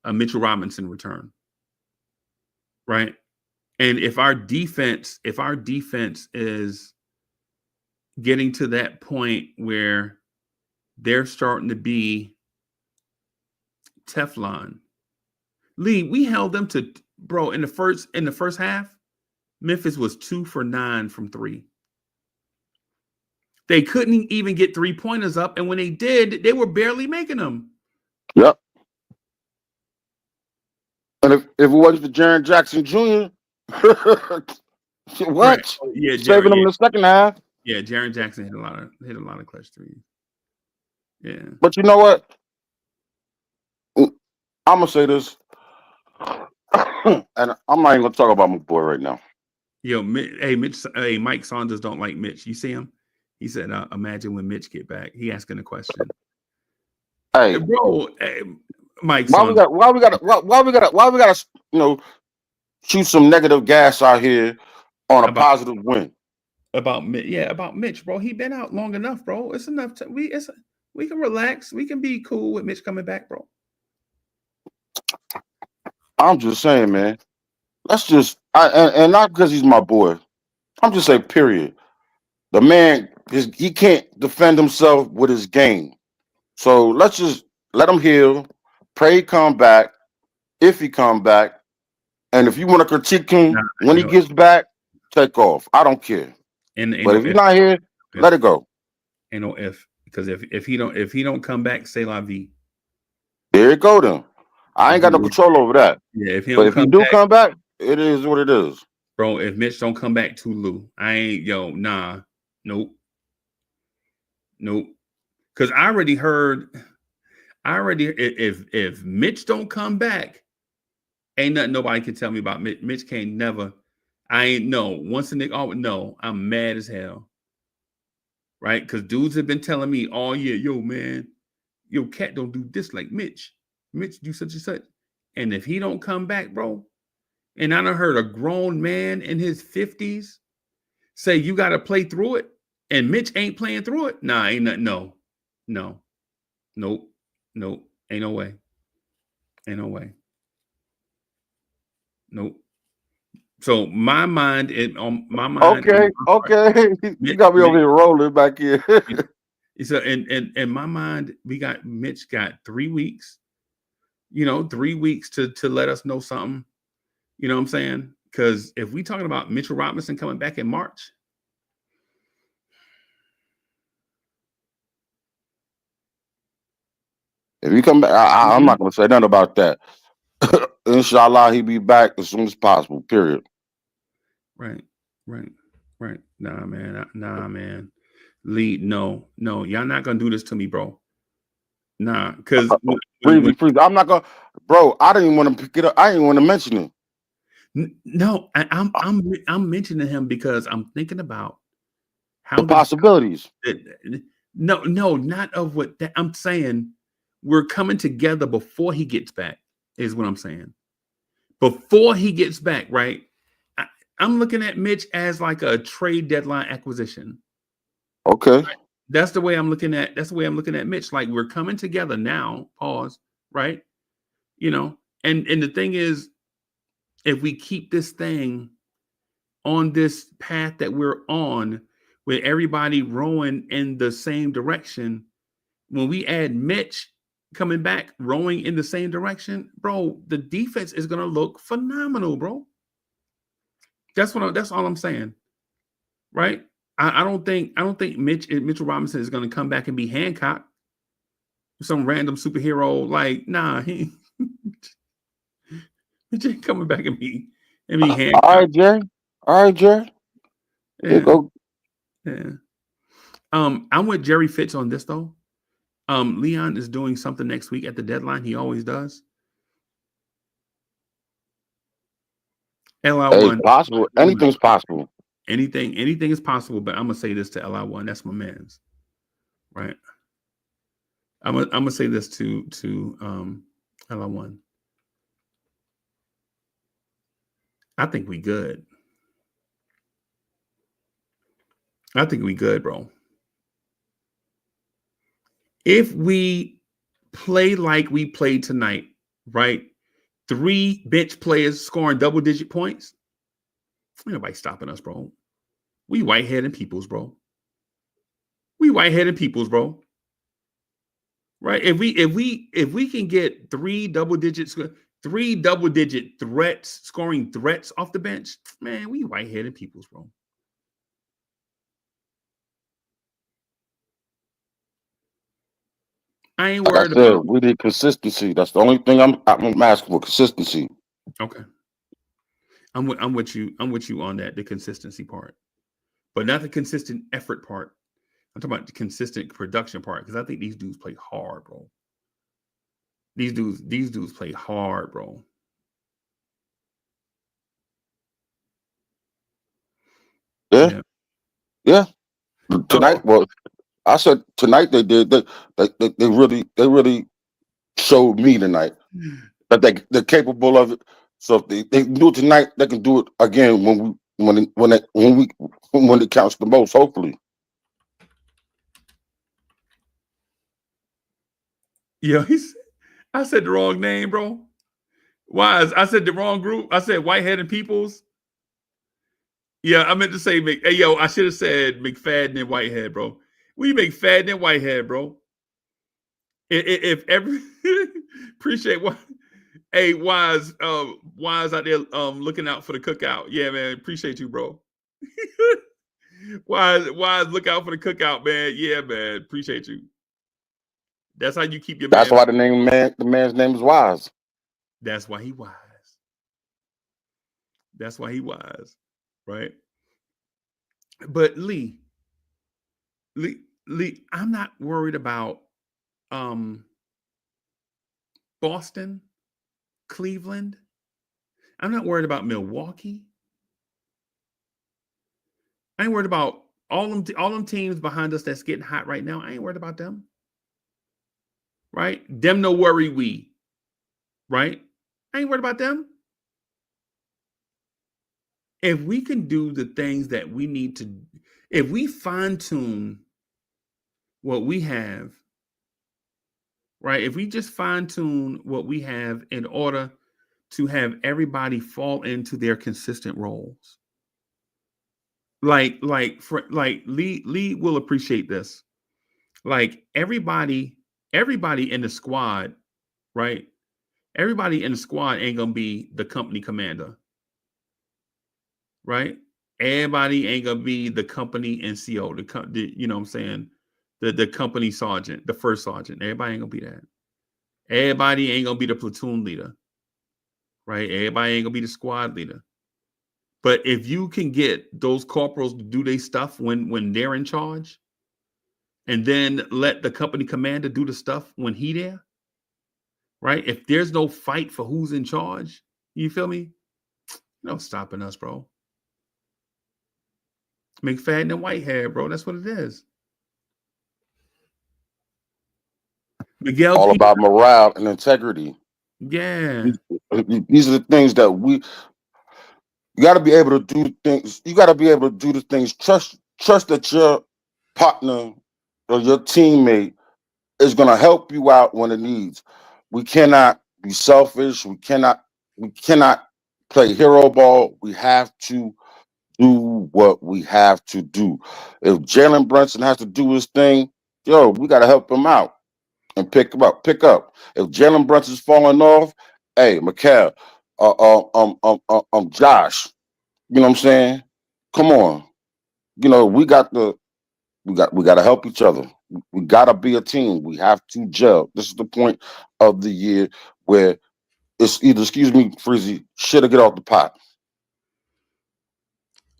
a Mitchell Robinson return, right? And if our defense is getting to that point where they're starting to be Teflon, Lee, we held them to, bro, in the first half, Memphis was 2 for 9 from 3. They couldn't even get 3-pointers up, and when they did, they were barely making them. Yep. And if it wasn't for Jaren Jackson Jr., what? Right. Yeah, saving them in the second half. Yeah, Jaren Jackson hit a lot of clutch threes. Yeah. But you know what? I'm gonna say this. And I'm not even gonna talk about my boy right now. Yo, Mitch, hey, Mike Saunders don't like Mitch. You see him? He said, "Imagine when Mitch get back." He asking a question, Hey, bro. Mike Saunders why we gotta, you know, shoot some negative gas out here on a about positive win? about Mitch, bro. He been out long enough, bro. It's enough. We can relax. We can be cool with Mitch coming back, bro. I'm just saying, man. Let's just, and not because he's my boy. I'm just saying, period. The man he can't defend himself with his game. So let's just let him heal. Pray he come back. If he come back, and if you want to critique him Nah, when you he know, gets back, take off. I don't care. and ain't But no if he's if, not here, let it go. ain't no if, because if he don't come back, say la vie. There it go then. I If ain't got no he, control over that. yeah, if he But don't if he come do back, come back, it is what it is. bro. If Mitch don't come back, Tulu, I ain't nah, nope, nope. Because I already heard. If Mitch don't come back, ain't nothing nobody can tell me about Mitch. Mitch can't never. I ain't no. Once the nigga, oh no, I'm mad as hell, right? Because dudes have been telling me all year, yo man, yo Cat don't do this like Mitch. Mitch do such and such, and if he don't come back, bro, and I done heard a grown man in his 50s say you got to play through it, and Mitch ain't playing through it. Nah, ain't nothing. No, no, nope, nope, ain't no way, ain't no way. Nope. So my mind, on my mind, and Okay, my heart, okay. You Mitch, got me over here rolling back here. so in my mind, Mitch got 3 weeks. 3 weeks to let us know something. You know what I'm saying? Because if we talking about Mitchell Robinson coming back in March, If he come back, I'm not gonna say nothing about that. Inshallah, he be back as soon as possible. Period. right, right, right. Nah, man. Lee, no, y'all not gonna do this to me, bro. Nah, because when Freezie. I'm not gonna, bro. I didn't even want to pick it up. I didn't want to mention it. no, I'm mentioning him because I'm thinking about The how possibilities. no, not of what that I'm saying. We're coming together before he gets back, is what I'm saying. Before he gets back, right? I, I'm looking at Mitch as like a trade deadline acquisition. Okay. That's the way I'm looking at. That's the way I'm looking at Mitch. Like we're coming together now. Pause. Right? And the thing is, if we keep this thing on this path that we're on, with everybody rowing in the same direction, when we add Mitch coming back, rowing in the same direction, bro, the defense is gonna look phenomenal, bro. That's all I'm saying, right? I don't think Mitchell Robinson is gonna come back and be Hancock, some random superhero. Like, nah, he Mitch ain't coming back and be All Hancock. right, Jerry. All right, Jerry. Here you Yeah, go. yeah. I'm with Jerry Fitz on this though. Leon is doing something next week at the deadline. He always does. Hey, LI1. possible. Anything's possible. Anything is possible, but I'm gonna say this to LI1. That's my man's, right? I'm gonna say this to LI1. I think we good. I think we good, bro. If we play like we played tonight, right? 3 bench players scoring double-digit points. Ain't nobody stopping us, bro. We white-headed peoples, bro. We white-headed peoples, bro. Right? If we can get 3 double-digit threats, scoring threats off the bench, man, we white-headed peoples, bro. I ain't Like I worried said, about. we need consistency. That's the only thing I'm asking for. Consistency. Okay, I'm with you. I'm with you on that, the consistency part, but not the consistent effort part. I'm talking about the consistent production part because I think these dudes play hard, bro. These dudes play hard, bro. Yeah. Yeah. Tonight, well, I said tonight they did. They really showed me tonight that they're capable of it. So if they do it tonight, they can do it again when it counts the most. Hopefully. Yeah, I said the wrong name, bro. Wise, I said the wrong group. I said Whitehead and Peoples. Yeah, I meant to say hey, yo, I should have said McFadden and Whitehead, bro. We McFadden and Whitehead, bro. If every appreciate what, hey, Wise out there looking out for the cookout. Yeah, man, appreciate you, bro. Wise, look out for the cookout, man. Yeah, man, appreciate you. That's how you keep your That's man. why the man's name is Wise. That's why he wise. That's why he wise, right? But Lee, I'm not worried about Boston, Cleveland. I'm not worried about Milwaukee. I ain't worried about all them teams behind us that's getting hot right now. I ain't worried about them. Right? Them no worry we. Right? I ain't worried about them. If we can do the things that we need to, if we fine tune what we have, right? If we just fine tune what we have in order to have everybody fall into their consistent roles. Like Lee will appreciate this. Like everybody in the squad, right? Everybody in the squad ain't gonna be the company commander, right? Everybody ain't gonna be the company NCO, the you know what I'm saying, the company sergeant, the first sergeant. Everybody ain't gonna be that. Everybody ain't gonna be the platoon leader, right? Everybody ain't gonna be the squad leader. But if you can get those corporals to do their stuff when they're in charge, and then let the company commander do the stuff when he there, right? If there's no fight for who's in charge, you feel me? No stopping us, bro. McFadden and Whitehead, bro. That's what it is. Miguel All P. about morale and integrity. Yeah. These are the things that you got to be able to do things. You got to be able to do the things. Trust that your partner or your teammate is going to help you out when it needs. We cannot be selfish. We cannot play hero ball. We have to do what we have to do. If Jalen Brunson has to do his thing, yo, we got to help him out and pick him up. Pick up. If Jalen Brunson's falling off, hey, Mikael, Josh, you know what I'm saying? Come on. You know, we got to help each other. We got to be a team. We have to gel. This is the point of the year where it's either, excuse me, Freezie, shit or get off the pot.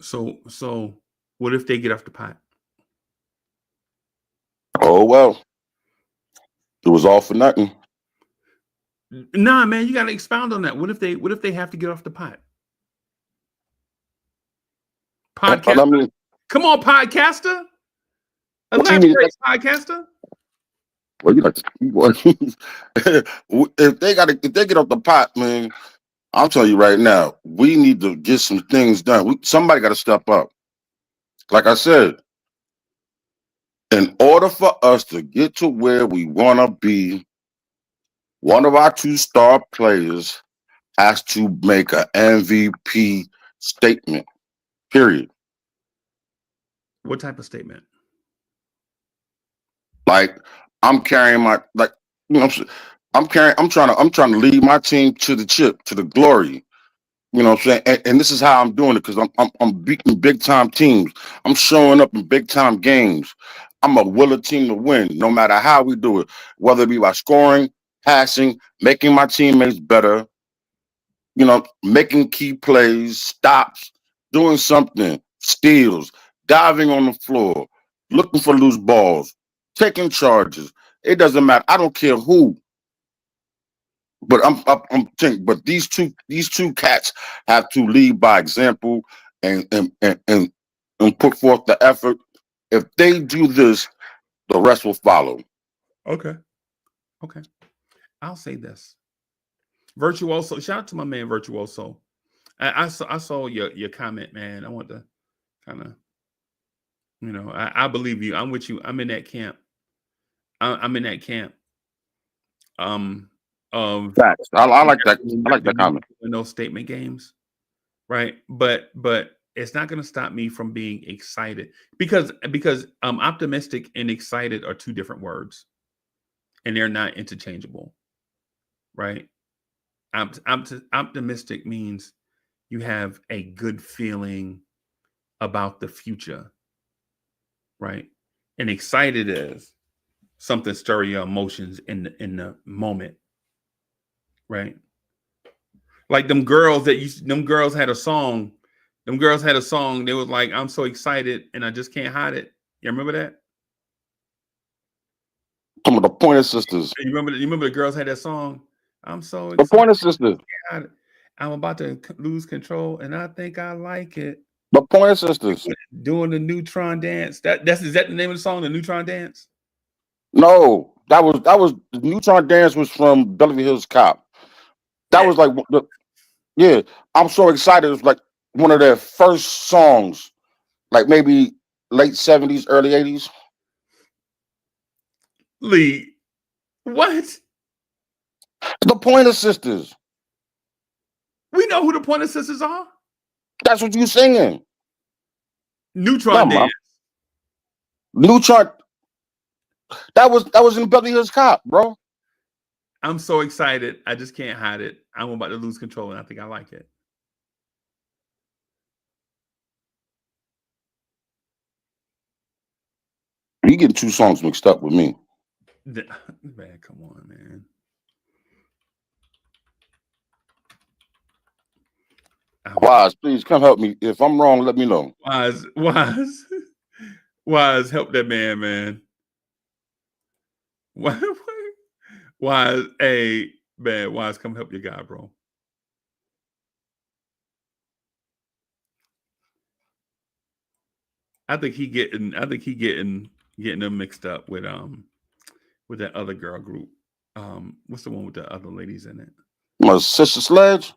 So what if they get off the pot? Oh well. It was all for nothing. Nah, man, you gotta expound on that. What if they have to get off the pot? Podcaster? I mean, Come on, podcaster. what you mean? Elaborate, podcaster. Well, you if they get off the pot, man, I'll tell you right now, we need to get some things done. Somebody got to step up. Like I said, in order for us to get to where we want to be, one of our 2-star players has to make an MVP statement. Period. What type of statement? Like I'm carrying my you know I'm trying to lead my team to the chip, to the glory. You know what I'm saying? And this is how I'm doing it because I'm beating big time teams. I'm showing up in big time games. I'm a willing team to win, no matter how we do it, whether it be by scoring, passing, making my teammates better, you know, making key plays, stops, doing something, steals, diving on the floor, looking for loose balls, taking charges. It doesn't matter. I don't care who. But I'm thinking, but these two cats have to lead by example and and put forth the effort. If they do this, the rest will follow. Okay. I'll say this. Virtuoso. Shout out to my man Virtuoso. I saw your comment, man. I want to kind of, I believe you. I'm with you. I'm in that camp. I'm in that camp. Of Facts. I like that. I like that comment. in those statement games, right? But it's not going to stop me from being excited because optimistic and excited are two different words, and they're not interchangeable, right? Optimistic means you have a good feeling about the future, right? And excited is something stir your emotions in the moment, right? Like them girls had a song. Them girls had a song. They was like, "I'm so excited and I just can't hide it." You remember that? Some of the Pointer Sisters. You remember the girls had that song? I'm so The excited. Pointer Sisters. I'm about to lose control, and I think I like it. The Pointer Sisters. Doing the neutron dance. Is that the name of the song? The neutron dance? No, that was the Neutron Dance was from Beverly Hills Cop. That was like yeah. I'm so excited. It was like one of their first songs, like maybe late 70s, early 80s. Lee, what? The Pointer Sisters. We know who the Pointer Sisters are. That's what you singing. Neutron dance. Neutron. That was in Beverly Hills Cop, bro. I'm so excited. I just can't hide it. I'm about to lose control, and I think I like it. You getting two songs mixed up with me. Man, come on, man. Wise, please come help me. If I'm wrong, let me know. Wise, help that man. Wise, hey, man, Wise, come help your guy, bro. I think he getting them mixed up with that other girl group. What's the one with the other ladies in it? My Sister Sledge.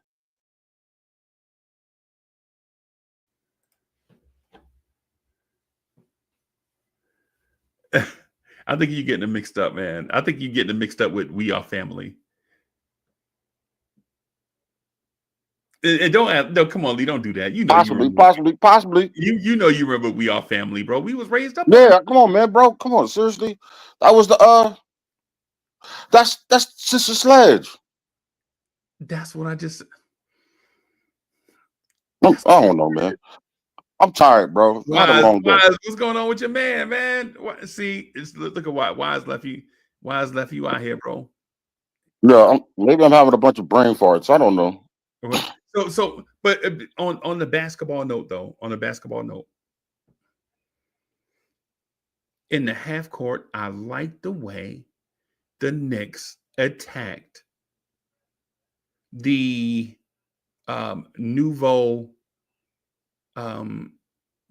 I think you're getting them mixed up, man. I think you're getting them mixed up with We Are Family. And no, come on, Lee, don't do that. You know, possibly. You know, you remember We Are Family, bro. We was raised up. Yeah, come on, man, bro. Come on, seriously. That was the that's Sister Sledge. That's what I just. I don't know, man. I'm tired, bro. Wise, what's going on with your man? See, look at Wise left you. Wise left you out here, bro. Yeah, maybe I'm having a bunch of brain farts. I don't know. But on the basketball note, though, in the half court, I like the way the Knicks attacked the nouveau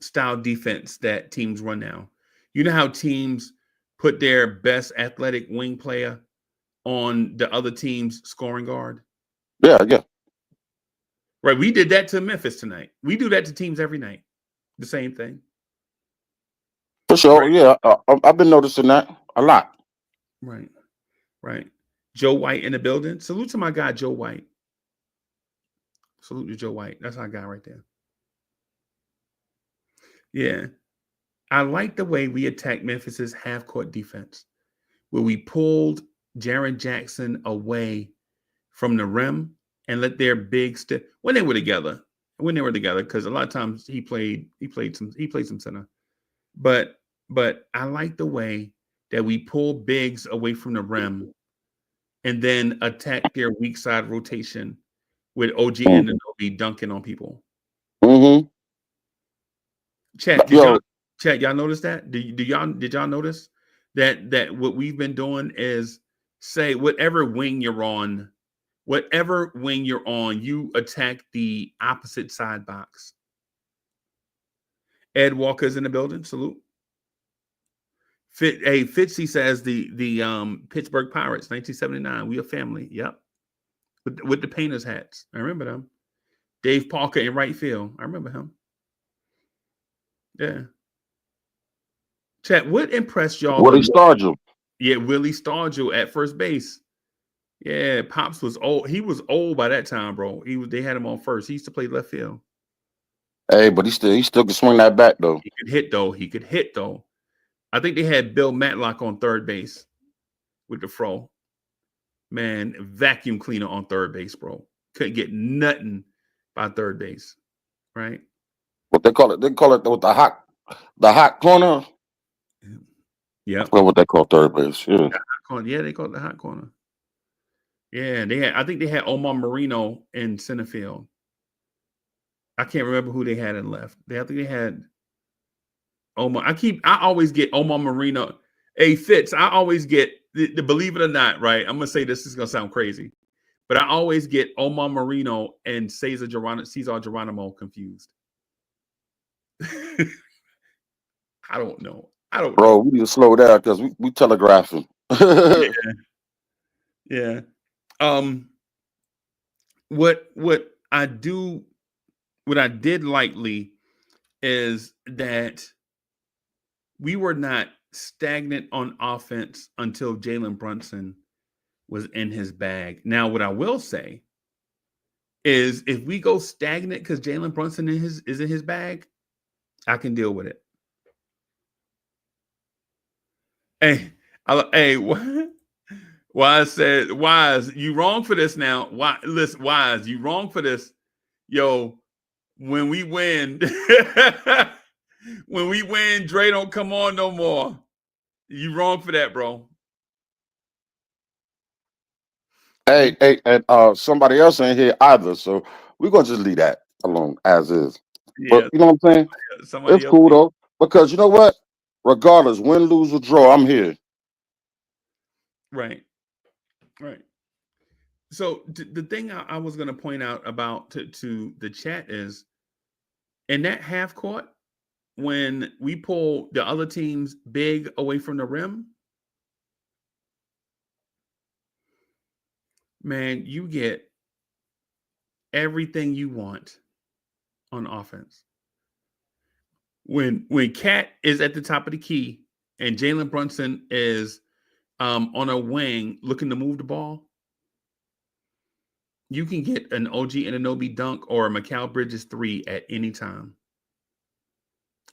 style defense that teams run now. You know how teams put their best athletic wing player on the other team's scoring guard? Yeah. Right. We did that to Memphis tonight. We do that to teams every night. The same thing. For sure. Right. Yeah. I've been noticing that a lot. Right. Joe White in the building. Salute to my guy, Joe White. Salute to Joe White. That's our guy right there. Yeah. I like the way we attacked Memphis's half-court defense, where we pulled Jaren Jackson away from the rim and let their big when they were together, because a lot of times he played some center. But I like the way that we pull bigs away from the rim and then attack their weak side rotation with OG Anunoby dunking on people. Mm-hmm. Chat, y'all notice that? Did y'all notice that what we've been doing is say whatever wing you're on, you attack the opposite side box. Ed Walker's in the building. Salute. Fitzy says the Pittsburgh Pirates, 1979. We a family. Yep. With the painters hats. I remember them. Dave Parker in right field. I remember him. Yeah. Chat, what impressed y'all? Willie Stargell. Yeah, Willie Stargell at first base. Yeah, Pops was old. He was old by that time, bro. They had him on first. He used to play left field. Hey, but he still can swing that bat though. He could hit though. I think they had Bill Matlock on third base with the fro. Man, vacuum cleaner on third base, bro. Couldn't get nothing by third base, right? What they call it with the hot corner. Yeah. I forgot what they call third base. Yeah. Yeah, they call it the hot corner. Yeah, I think they had Omar Marino in center field. I can't remember who they had in left. I think they had Omar. I always get Omar Marino. Hey, Fitz, I always get the believe it or not, right? I'm gonna say this is gonna sound crazy, but I always get Omar Marino and Cesar Geronimo confused. I don't know. Bro, we need to slow down because we telegraphing. Yeah. What I did lightly is that we were not stagnant on offense until Jalen Brunson was in his bag. Now, what I will say is if we go stagnant because Jalen Brunson is in his bag, I can deal with it. Hey, Wise said, Wise, you wrong for this now. Listen, Wise, you wrong for this. Yo, when we win, Dre don't come on no more. You wrong for that, bro. Hey, and somebody else ain't here either, so we're gonna just leave that alone as is. Yeah, but you know what I'm saying? It's cool though, because you know what? Regardless, win, lose, or draw, I'm here. Right. So the thing I was going to point out about to the chat is in that half court, when we pull the other team's big away from the rim, man, you get everything you want on offense. When Cat is at the top of the key and Jalen Brunson is on a wing looking to move the ball, you can get an OG Anunoby dunk or a Mikal Bridges 3 at any time.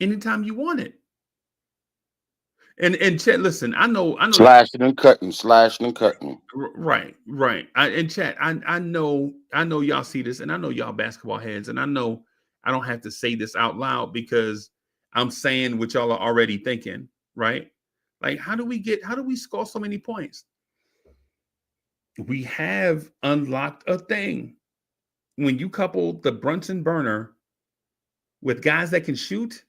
Anytime you want it. And Chet, listen, I know slashing and cutting. Right. And Chet, I know y'all see this, and I know y'all basketball heads, and I know I don't have to say this out loud because I'm saying what y'all are already thinking, right? Like, how do we score so many points? We have unlocked a thing. When you couple the Brunson burner with guys that can shoot,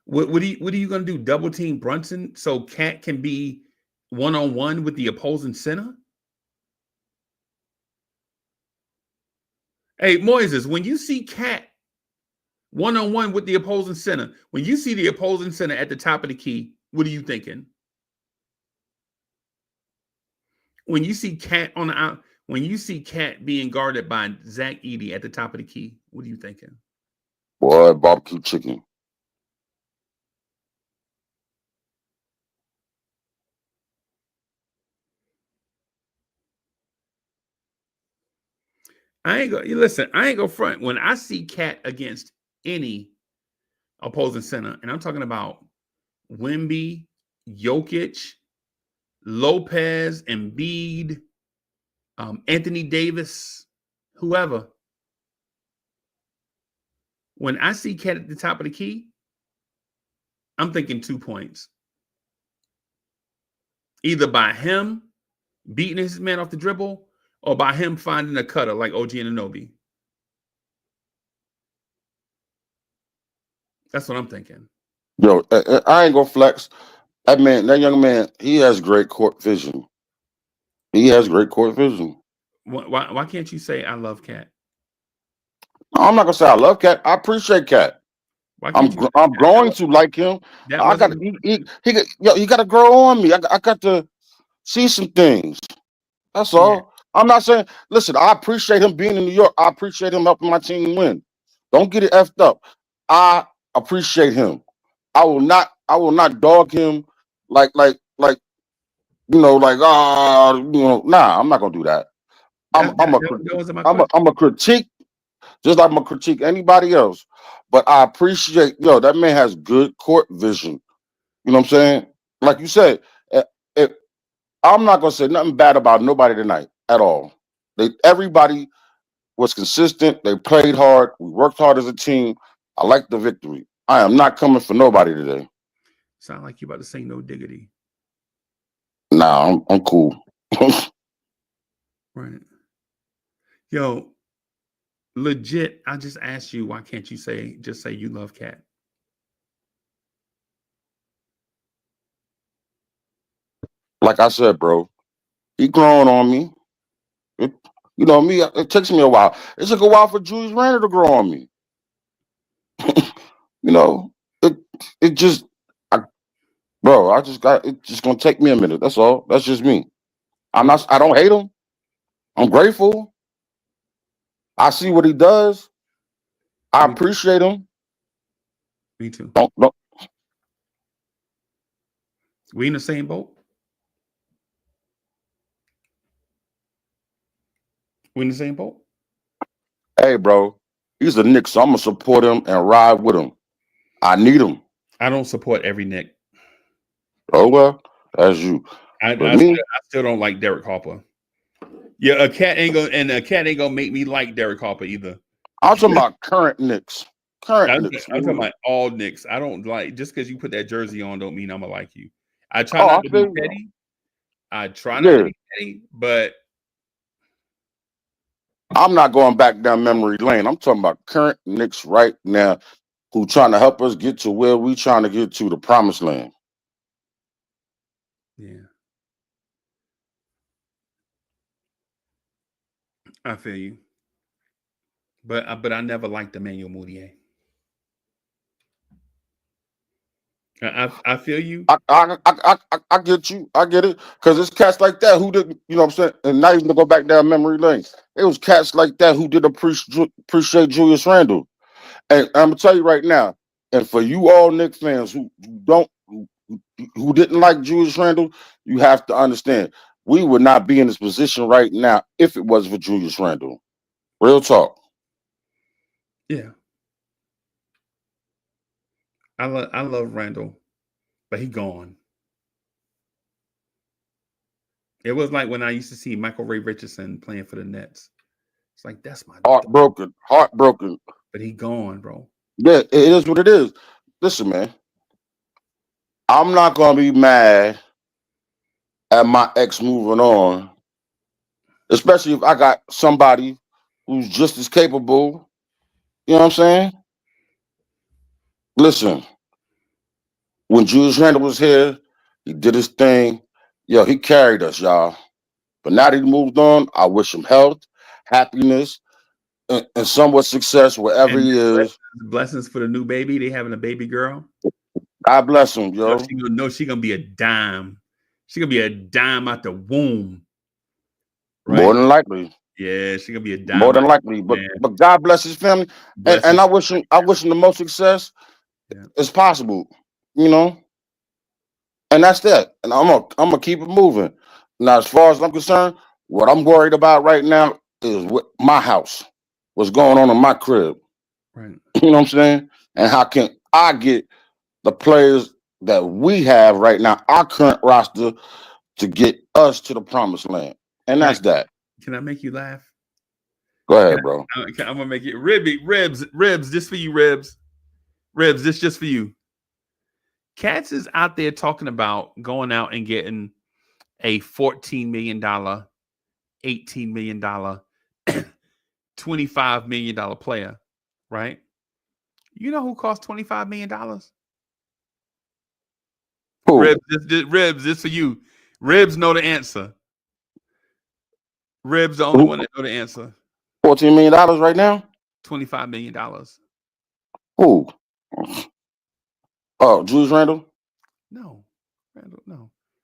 what are you going to do? Double team Brunson so Cat can be one-on-one with the opposing center? Hey, Moises, when you see Cat one-on-one with the opposing center, when you see the opposing center at the top of the key, what are you thinking? When you see Cat when you see Cat being guarded by Zach Edey at the top of the key, what are you thinking? Boy, barbecue chicken. I ain't go front. When I see Cat against any opposing center, and I'm talking about Wemby, Jokic, Lopez, Embiid, Anthony Davis, whoever. When I see Cat at the top of the key, I'm thinking 2 points. Either by him beating his man off the dribble or by him finding a cutter like OG Anunoby. That's what I'm thinking. Yo, I ain't gonna flex. That young man, he has great court vision. Why can't you say I love Cat? I'm not gonna say I love Cat. I appreciate Cat. Why can't you? I'm growing to like him. That I got wasn't. he got to grow on me. I got to see some things. That's Yeah, all. I'm not saying. Listen, I appreciate him being in New York. I appreciate him helping my team win. Don't get it effed up. I appreciate him. I will not. I will not dog him like Nah, I'm not gonna do that. that wasn't my question. I'm a critique just like I'm gonna critique anybody else. But I appreciate that man has good court vision. You know what I'm saying? Like you said, eh, eh, I'm not gonna say nothing bad about nobody tonight at all. Everybody was consistent. They played hard. We worked hard as a team. I like the victory. I am not coming for nobody today. Sound like you about to say no diggity. Nah, I'm cool. Right. Yo, legit, I just asked you, why can't you just say you love Cat? Like I said, bro, he growing on me. You know me. It takes me a while. It took a while for Julius Randle to grow on me. You know, it it just, I, bro. I just got. It's just gonna take me a minute. That's all. That's just me. I'm not. I don't hate him. I'm grateful. I see what he does. I Me, appreciate him. me too. Don't. We in the same boat. We in the same boat. Hey, bro. He's a Knicks, so I'm gonna support him and ride with him. I need him. I don't support every Nick. Oh well, that's you. But me, I still don't like Derek Harper. Yeah, a cat ain't gonna make me like Derek Harper either. I'm talking about current Knicks. Current Knicks. I'm talking about all Knicks. I don't like, just because you put that jersey on don't mean I'm gonna like you. I try Oh, not I to feel be you. petty. I try not to Yeah. be petty, but I'm not going back down memory lane. I'm talking about current Knicks right now who trying to help us get to where we trying to get to, the promised land. yeah, I feel you. But I never liked Emmanuel Mudiay. I feel you. I get you. I get it. Because it's cats like that who didn't, you know what I'm saying? And now you're going to go back down memory lane. It was cats like that who did appreciate Julius Randle. And I'm going to tell you right now, and for you all Knicks fans who didn't like Julius Randle, you have to understand, we would not be in this position right now if it wasn't for Julius Randle. Real talk. Yeah, I love Randall, but he gone. It was like when I used to see Michael Ray Richardson playing for the Nets. It's like, that's my dog, Heartbroken. but he gone, bro. Yeah, it is what it is. Listen, man, I'm not gonna be mad at my ex moving on, especially if I got somebody who's just as capable. You know what I'm saying? Listen, when Julius Randle was here, he did his thing. Yo, he carried us, y'all. But now that he moved on, I wish him health, happiness, and somewhat success wherever And he is. blessings for the new baby. They having a baby girl. God bless him, yo. She gonna be a dime. She gonna be a dime out the womb. More Right? than likely. Yeah, she gonna be a dime. More than likely. But God bless his family. And I wish him the most success as possible. You know? And that's that. And I'm gonna keep it moving. Now, as far as I'm concerned, what I'm worried about right now is what my house, what's going on in my crib. Right. You know what I'm saying? And how can I get the players that we have right now, our current roster, to get us to the promised land? And that's that. Can I make you laugh? Go ahead, bro. I'm gonna make it ribs. This for you, ribs. This just for you. Cats is out there talking about going out and getting a $14 million, $18 million, $25 million player, right? You know who costs $25 million? Who? Ribs, this for you. Ribs know the answer. Ribs the only one that know the answer. $14 million right now? $25 million. Who? Oh, Julius Randle? No.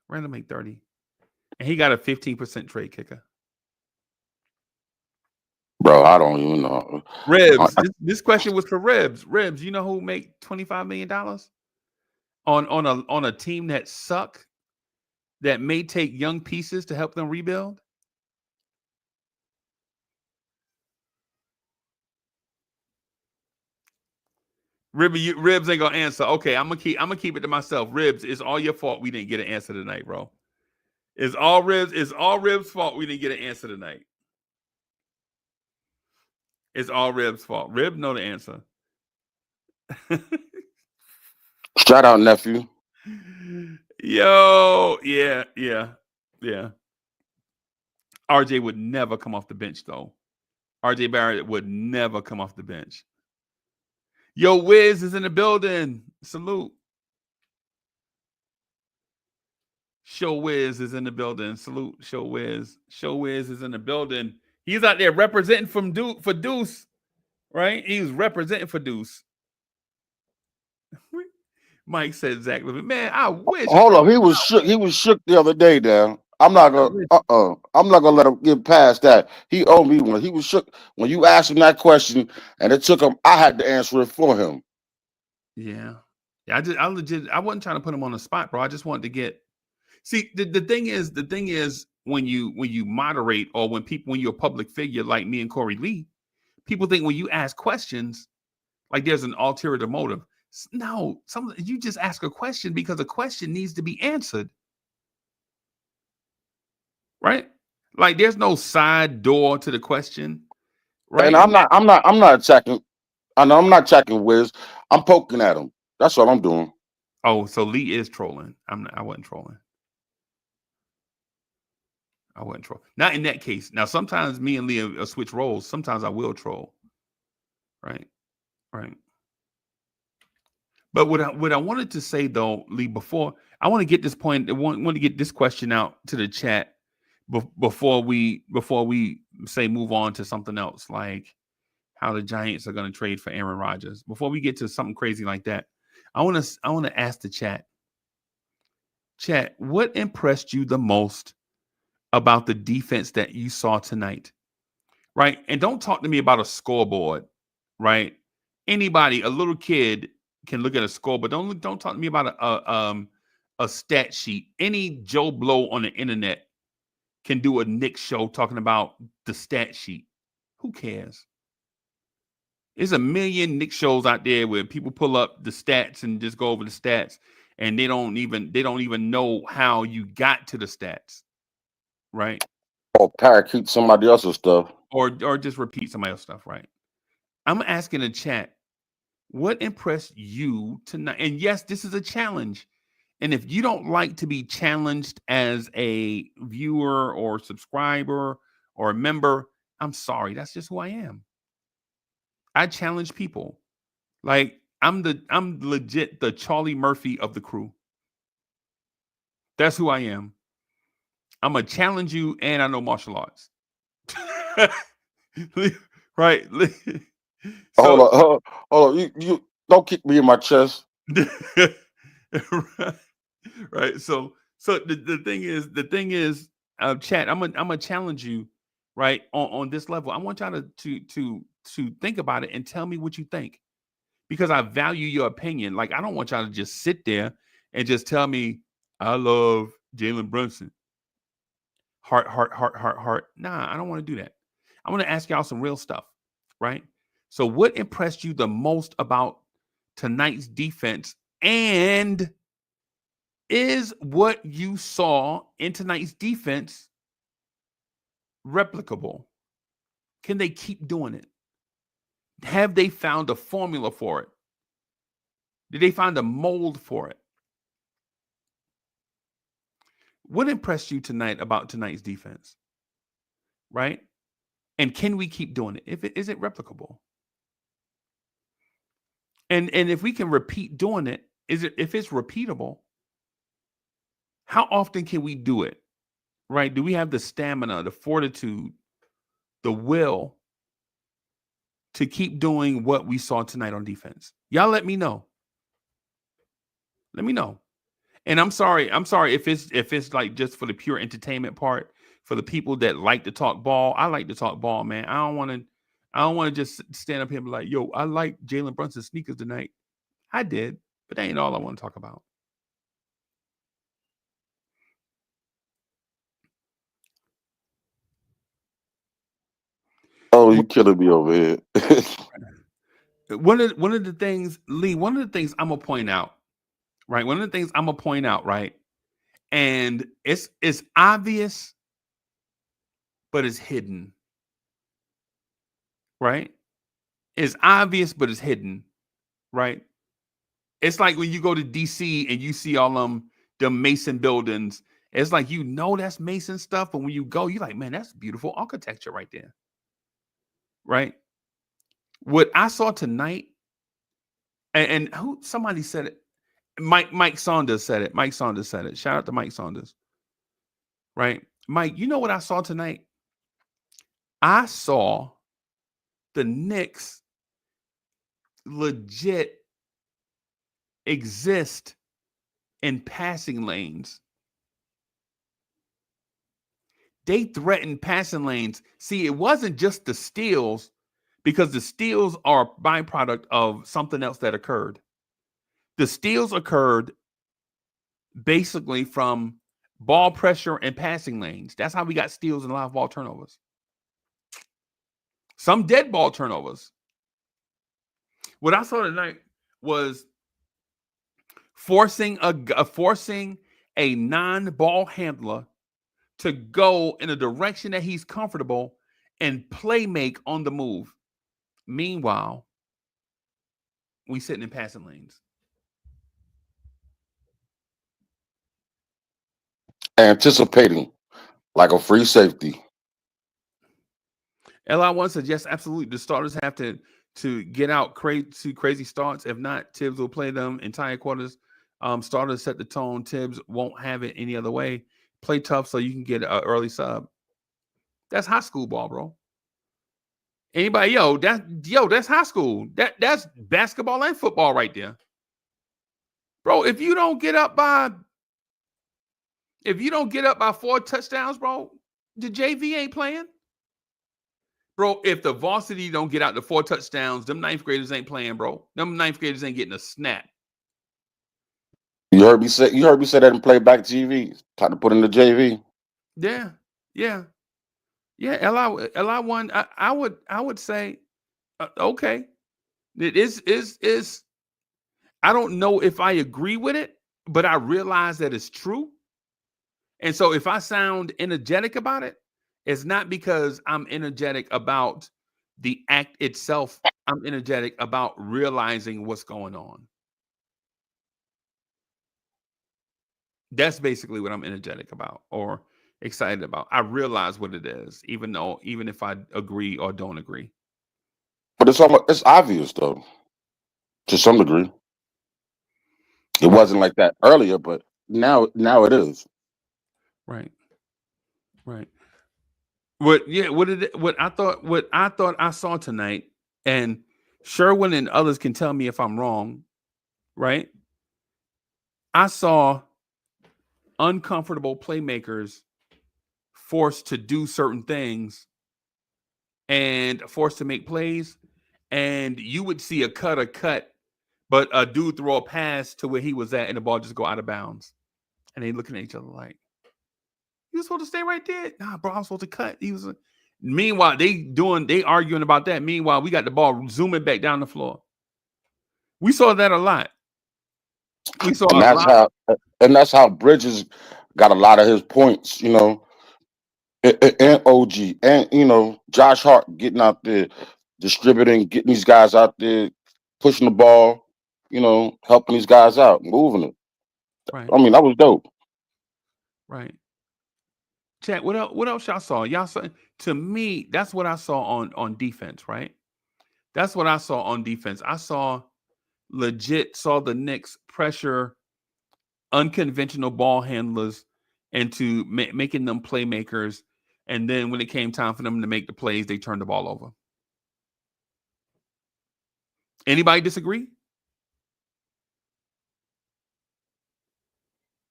Randall make 30. And he got a 15% trade kicker. Bro, I don't even know. Ribs. This question was for Ribs. Ribs, you know who make $25 million? On a team that suck, that may take young pieces to help them rebuild? Ribs ain't gonna answer. Okay, I'm gonna keep it to myself. Ribs, it's all your fault we didn't get an answer tonight, bro. It's all Ribs' fault we didn't get an answer tonight. It's all Ribs' fault. Rib know the answer. Shout out, nephew. Yo, yeah. RJ would never come off the bench, though. RJ Barrett would never come off the bench. Yo, Wiz is in the building. Salute. Show Wiz is in the building. Salute. Show Wiz. Show Wiz is in the building. He's out there representing for Deuce, right? He was representing for Deuce. Mike said Zach Levine. Man, I wish. Hold up, he was shook. He was shook the other day. Now I'm not gonna. I'm not gonna let him get past that. He owed me one. He was shook when you asked him that question, and it took him. I had to answer it for him. Yeah. I wasn't trying to put him on the spot, bro. I just wanted to get. See, the thing is, when you moderate, or when you're a public figure like me and Corey Lee, people think when you ask questions, like there's an ulterior motive. No, you just ask a question because a question needs to be answered, right? Like there's no side door to the question, right? And I'm not attacking. I know I'm not attacking Wiz. I'm poking at him. That's what I'm doing. Oh, so Lee is trolling. I wasn't trolling. Not in that case. Now, sometimes me and Lee switch roles. Sometimes I will troll. Right. But what I wanted to say though, Lee, before I want to get this point, I want to get this question out to the chat before we say move on to something else, like how the Giants are going to trade for Aaron Rodgers. Before we get to something crazy like that, I want to ask the chat. Chat, what impressed you the most about the defense that you saw tonight? Right? And don't talk to me about a scoreboard, right? Anybody, a little kid can look at a score, but don't talk to me about a stat sheet. Any Joe Blow on the internet can do a Knicks show talking about the stat sheet. Who cares? There's a million Knicks shows out there where people pull up the stats and just go over the stats, and they don't even know how you got to the stats, right? Or parakeet somebody else's stuff. Or just repeat somebody else's stuff, right? I'm asking the chat, what impressed you tonight? And yes, this is a challenge. And if you don't like to be challenged as a viewer or subscriber or a member, I'm sorry. That's just who I am. I challenge people. Like I'm legit the Charlie Murphy of the crew. That's who I am. I'm gonna challenge you, and I know martial arts. Right. So, hold on. You don't kick me in my chest. Right. So the thing is, chat, I'm gonna challenge you, right, on this level. I want y'all to think about it and tell me what you think, because I value your opinion. Like I don't want y'all to just sit there and just tell me I love Jalen Brunson. Heart. Nah, I don't want to do that. I want to ask y'all some real stuff, right? So what impressed you the most about tonight's defense, and is what you saw in tonight's defense replicable? Can they keep doing it? Have they found a formula for it? Did they find a mold for it? What impressed you tonight about tonight's defense? Right? And can we keep doing it? Is it replicable? And if we can repeat doing it, if it's repeatable, how often can we do it? Right? Do we have the stamina, the fortitude, the will to keep doing what we saw tonight on defense? Y'all let me know. Let me know. And I'm sorry if it's like just for the pure entertainment part, for the people that like to talk ball. I like to talk ball, man. I don't want to just stand up here and be like, yo, I like Jalen Brunson's sneakers tonight. I did, but that ain't all I want to talk about. Oh, you killing me over here. One of the things, Lee, one of the things I'm gonna point out, right? One of the things I'm gonna point out, right? And it's obvious, but it's hidden, right? It's obvious, but it's hidden, right? It's like when you go to DC and you see all the Mason buildings. It's like that's Mason stuff, but when you go, you're like, man, that's beautiful architecture right there, right? What I saw tonight, and who somebody said it. Mike Saunders said it. Mike Saunders said it. Shout out to Mike Saunders. Right? Mike, you know what I saw tonight? I saw the Knicks legit exist in passing lanes. They threatened passing lanes. See, it wasn't just the steals, because the steals are a byproduct of something else that occurred. The steals occurred basically from ball pressure and passing lanes. That's how we got steals and live ball turnovers. Some dead ball turnovers. What I saw tonight was forcing a non-ball handler to go in a direction that he's comfortable and play make on the move. Meanwhile, we sitting in passing lanes. Anticipating like a free safety. LI1 says, yes, absolutely. The starters have to get out crazy starts. If not, Tibbs will play them entire quarters. Starters set the tone. Tibbs won't have it any other way. Play tough so you can get an early sub. That's high school ball, bro. Anybody, that's high school. That's basketball and football right there. Bro, if you don't get up by 4 touchdowns, bro, the JV ain't playing. Bro, if the varsity don't get out to 4 touchdowns, them 9th graders ain't playing, bro. Them 9th graders ain't getting a snap. You heard me say that in playback TV. Time to put in the JV. Yeah. LI1. I would say, okay. It is. I don't know if I agree with it, but I realize that it's true. And so if I sound energetic about it, it's not because I'm energetic about the act itself. I'm energetic about realizing what's going on. That's basically what I'm energetic about or excited about. I realize what it is, even if I agree or don't agree. But it's obvious though, to some degree. It wasn't like that earlier, but now it is. Right. What I thought I saw tonight, and Sherwin and others can tell me if I'm wrong, right? I saw uncomfortable playmakers forced to do certain things and forced to make plays, and you would see a cut, but a dude throw a pass to where he was at and the ball just go out of bounds. And they looking at each other like, you were supposed to stay right there. Nah, bro, I was supposed to cut. Meanwhile, they arguing about that. Meanwhile, we got the ball zooming back down the floor. We saw that a lot. And that's how Bridges got a lot of his points, and OG and Josh Hart getting out there, distributing, getting these guys out there, pushing the ball, helping these guys out, moving it. Right. I mean, that was dope. Right. Chat, what else y'all saw? Y'all saw, to me, that's what I saw on defense, right? That's what I saw on defense. I saw the Knicks pressure unconventional ball handlers into making them playmakers. And then when it came time for them to make the plays, they turned the ball over. Anybody disagree?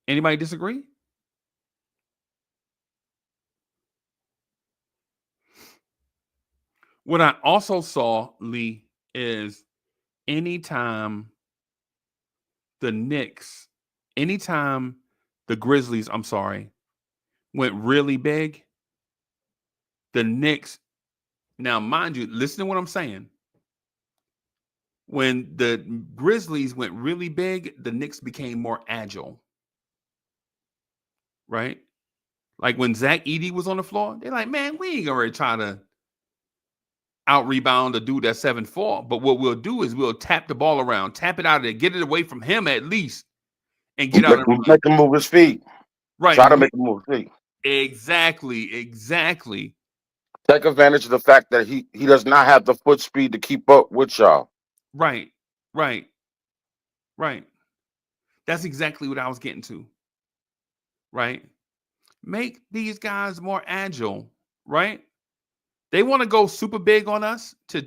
Anybody disagree? What I also saw, Lee, is anytime the Knicks, anytime the Grizzlies, I'm sorry, went really big, the Knicks, now mind you, listen to what I'm saying. When the Grizzlies went really big, the Knicks became more agile, right? Like when Zach Edey was on the floor, they're like, man, we ain't gonna try to out rebound a dude that's 7'4". But what we'll do is we'll tap the ball around, tap it out of there, get it away from him at least, and get out and Make him move his feet. right. Try to make him move his feet. Exactly. Take advantage of the fact that he does not have the foot speed to keep up with y'all. Right. That's exactly what I was getting to. Right. Make these guys more agile. Right. They want to go super big on us to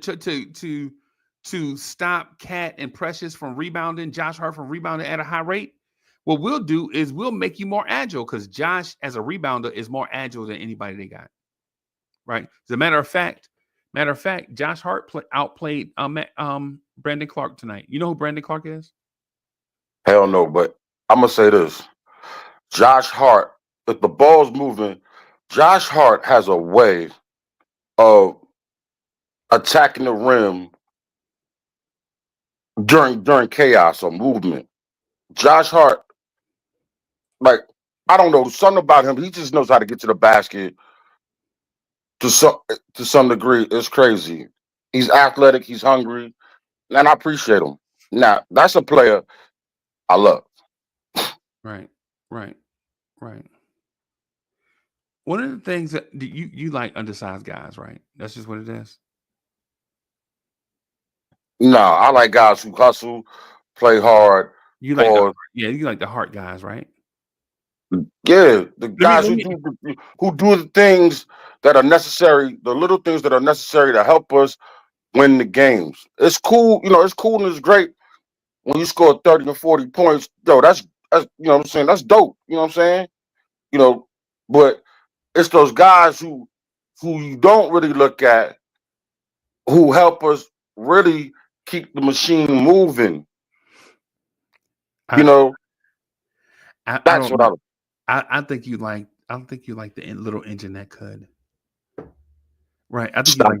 stop Cat and Precious from rebounding, Josh Hart from rebounding at a high rate. What we'll do is we'll make you more agile because Josh, as a rebounder, is more agile than anybody they got. Right. As a matter of fact, Josh Hart outplayed Brandon Clark tonight. You know who Brandon Clark is? Hell no, but I'm gonna say this: Josh Hart, if the ball's moving, Josh Hart has a way of attacking the rim during chaos or movement. Josh Hart, like, I don't know, something about him. He just knows how to get to the basket to some degree. It's crazy. He's athletic. He's hungry, and I appreciate him. Now, that's a player I love. Right. One of the things that you like undersized guys, right? That's just what it is. No, I like guys who hustle, play hard. You like you like the heart guys, right? Yeah, the guys let who do the things that are necessary, the little things that are necessary to help us win the games. It's cool, it's cool and it's great when you score 30 or 40 points. Yo, that's you know what I'm saying? That's dope. You know what I'm saying? But it's those guys who you don't really look at who help us really keep the machine moving. I That's don't what know. I think you like the little engine that could. Right. I think Stop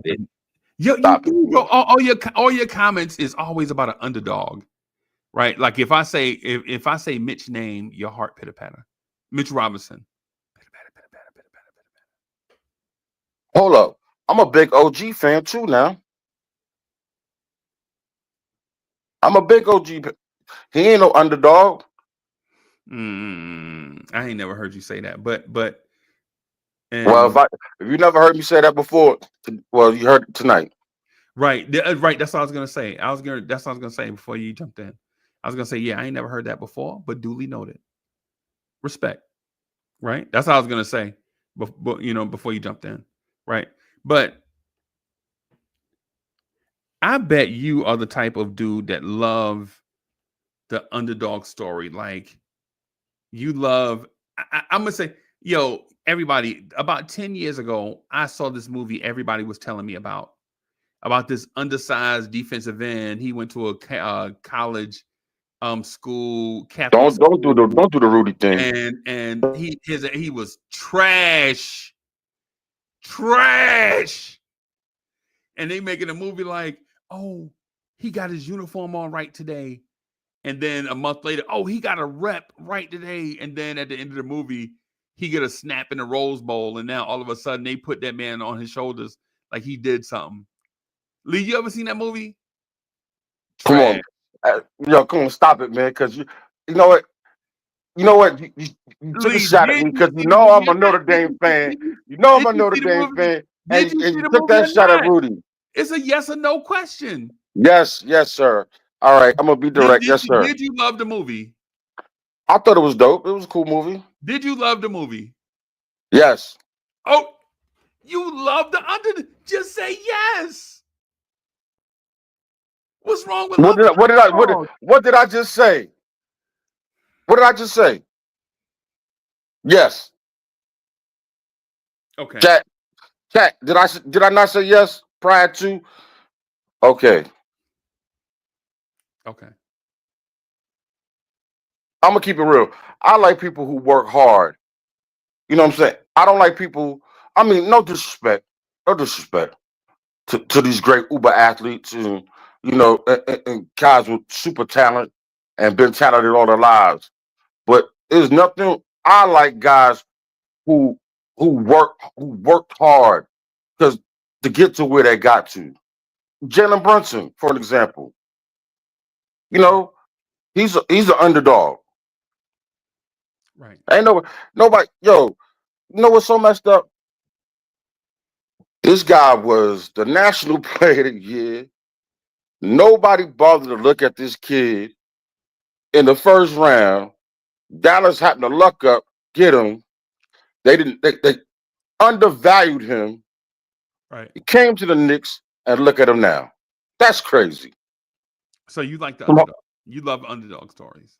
you like it. all your comments is always about an underdog. Right. Like if I say Mitch name, your heart pitter patter. Mitch Robinson. Hold up. I'm a big OG fan too now. I'm a big OG. He ain't no underdog. I ain't never heard you say that, but Well, if you never heard me say that before, well, you heard it tonight. Right. That's what I was gonna say. That's what I was gonna say before you jumped in. I was gonna say, yeah, I ain't never heard that before, but duly noted. Respect. Right. That's what I was gonna say, before you jumped in. Right. But I bet you are the type of dude that love the underdog story. Like you love. I'm gonna say, yo, everybody. About 10 years ago, I saw this movie. Everybody was telling me about this undersized defensive end. He went to a college school, Catholic Don't do the Rudy thing. and he was trash. And they making a movie like, oh, he got his uniform on right today. And then a month later, oh, he got a rep right today. And then at the end of the movie, he get a snap in the Rose Bowl. And now all of a sudden they put that man on his shoulders like he did something. Lee, you ever seen that movie? Trash. Come on. Come on, stop it, man. Because you know what? You took a shot at me because I'm a Notre Dame fan. I'm a Notre Dame fan. And you took that shot at Rudy. It's a yes or no question. Yes, sir. All right, I'm gonna be direct. Yes, sir. Did you love the movie? I thought it was dope. It was a cool movie. Did you love the movie? Yes. Oh, you love the under. Just say yes. What's wrong with loving underdogs? What did I just say? What did I just say? Yes. Okay. Chat. Did I not say yes prior to? Okay. Okay. I'm gonna keep it real. I like people who work hard. You know what I'm saying? I don't like people. I mean, no disrespect to these great Uber athletes and and guys with super talent and been talented all their lives. But there's nothing. I like guys who worked hard because to get to where they got to. Jalen Brunson, for an example, you know, he's an underdog. Right. Ain't nobody. Yo, you know what's so messed up? This guy was the National Player of the Year. Nobody bothered to look at this kid in the first round. Dallas happened to luck up, get him. They didn't. They undervalued him. Right. He came to the Knicks, and look at him now. That's crazy. So you like the underdog. You love underdog stories.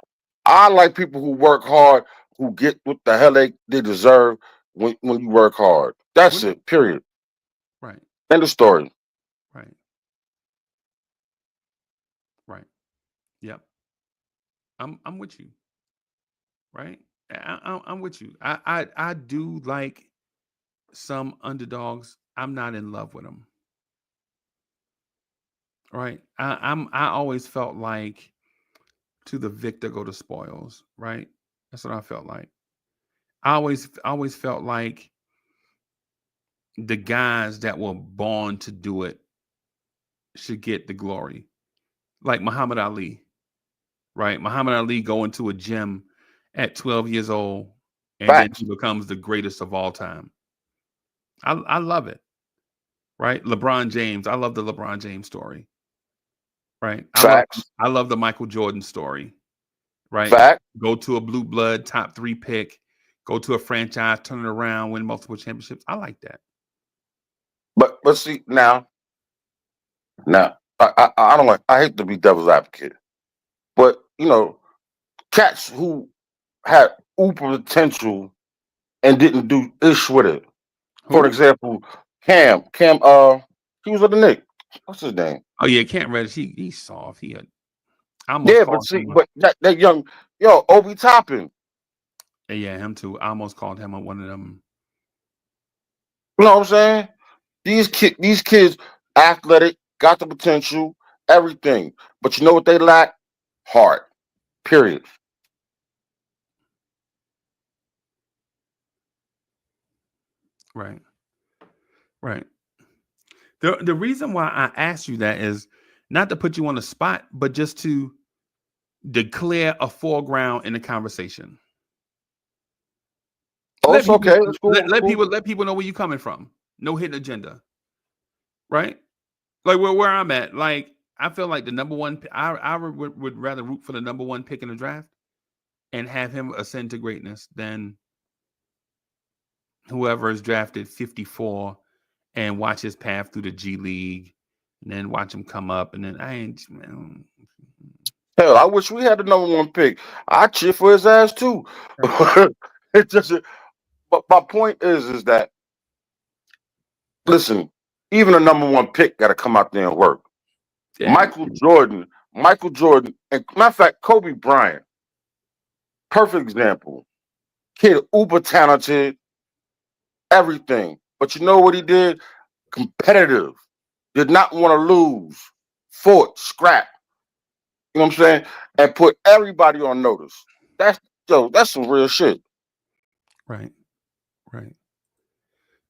I like people who work hard, who get what the hell they deserve when you work hard. That's it. Period. Right. End of story. Right. Right. Yep. I'm with you. Right. I'm with you. I do like some underdogs. I'm not in love with them. Right. I always felt like to the victor go the spoils. Right. That's what I felt like. I always felt like the guys that were born to do it should get the glory. Like Muhammad Ali. Right. Muhammad Ali going to a gym at 12 years old, and then Facts. he becomes the greatest of all time. I love it. Right. LeBron James. I love the LeBron James story. Right. Facts. I love the Michael Jordan story. Right. Fact. Go to a blue blood top 3 pick, go to a franchise, turn it around, win multiple championships. I like that. But see now I don't like. I hate to be devil's advocate, but cats who had uber potential and didn't do ish with it. For Who? example, Cam, he was at the Knicks. What's his name? Oh yeah, Can't Reddish. He's soft. I almost Yeah, but called see, him. but that young, Obi Toppin. Yeah, him too. I almost called him one of them. You know what I'm saying? These kids, athletic, got the potential, everything. But you know what they lack? Heart. Period. Right. Right. The reason why I asked you that is not to put you on the spot, but just to declare a foreground in the conversation. Oh, it's okay. It's cool. Let people know where you're coming from. No hidden agenda. Right? Like where I'm at. Like I feel like the number one. I would rather root for the number one pick in the draft and have him ascend to greatness than whoever is drafted 54 and watch his path through the G League and then watch him come up and then I ain't. Hell, I wish we had the number one pick. I cheer for his ass too. Right. It just. But my point is that listen, even a number one pick got to come out there and work. Yeah. Michael Jordan, and matter of fact, Kobe Bryant, perfect example. Kid, uber talented, everything. But you know what he did? Competitive. Did not want to lose. Fought, scrap. You know what I'm saying? And put everybody on notice. That's some real shit. Right. Right.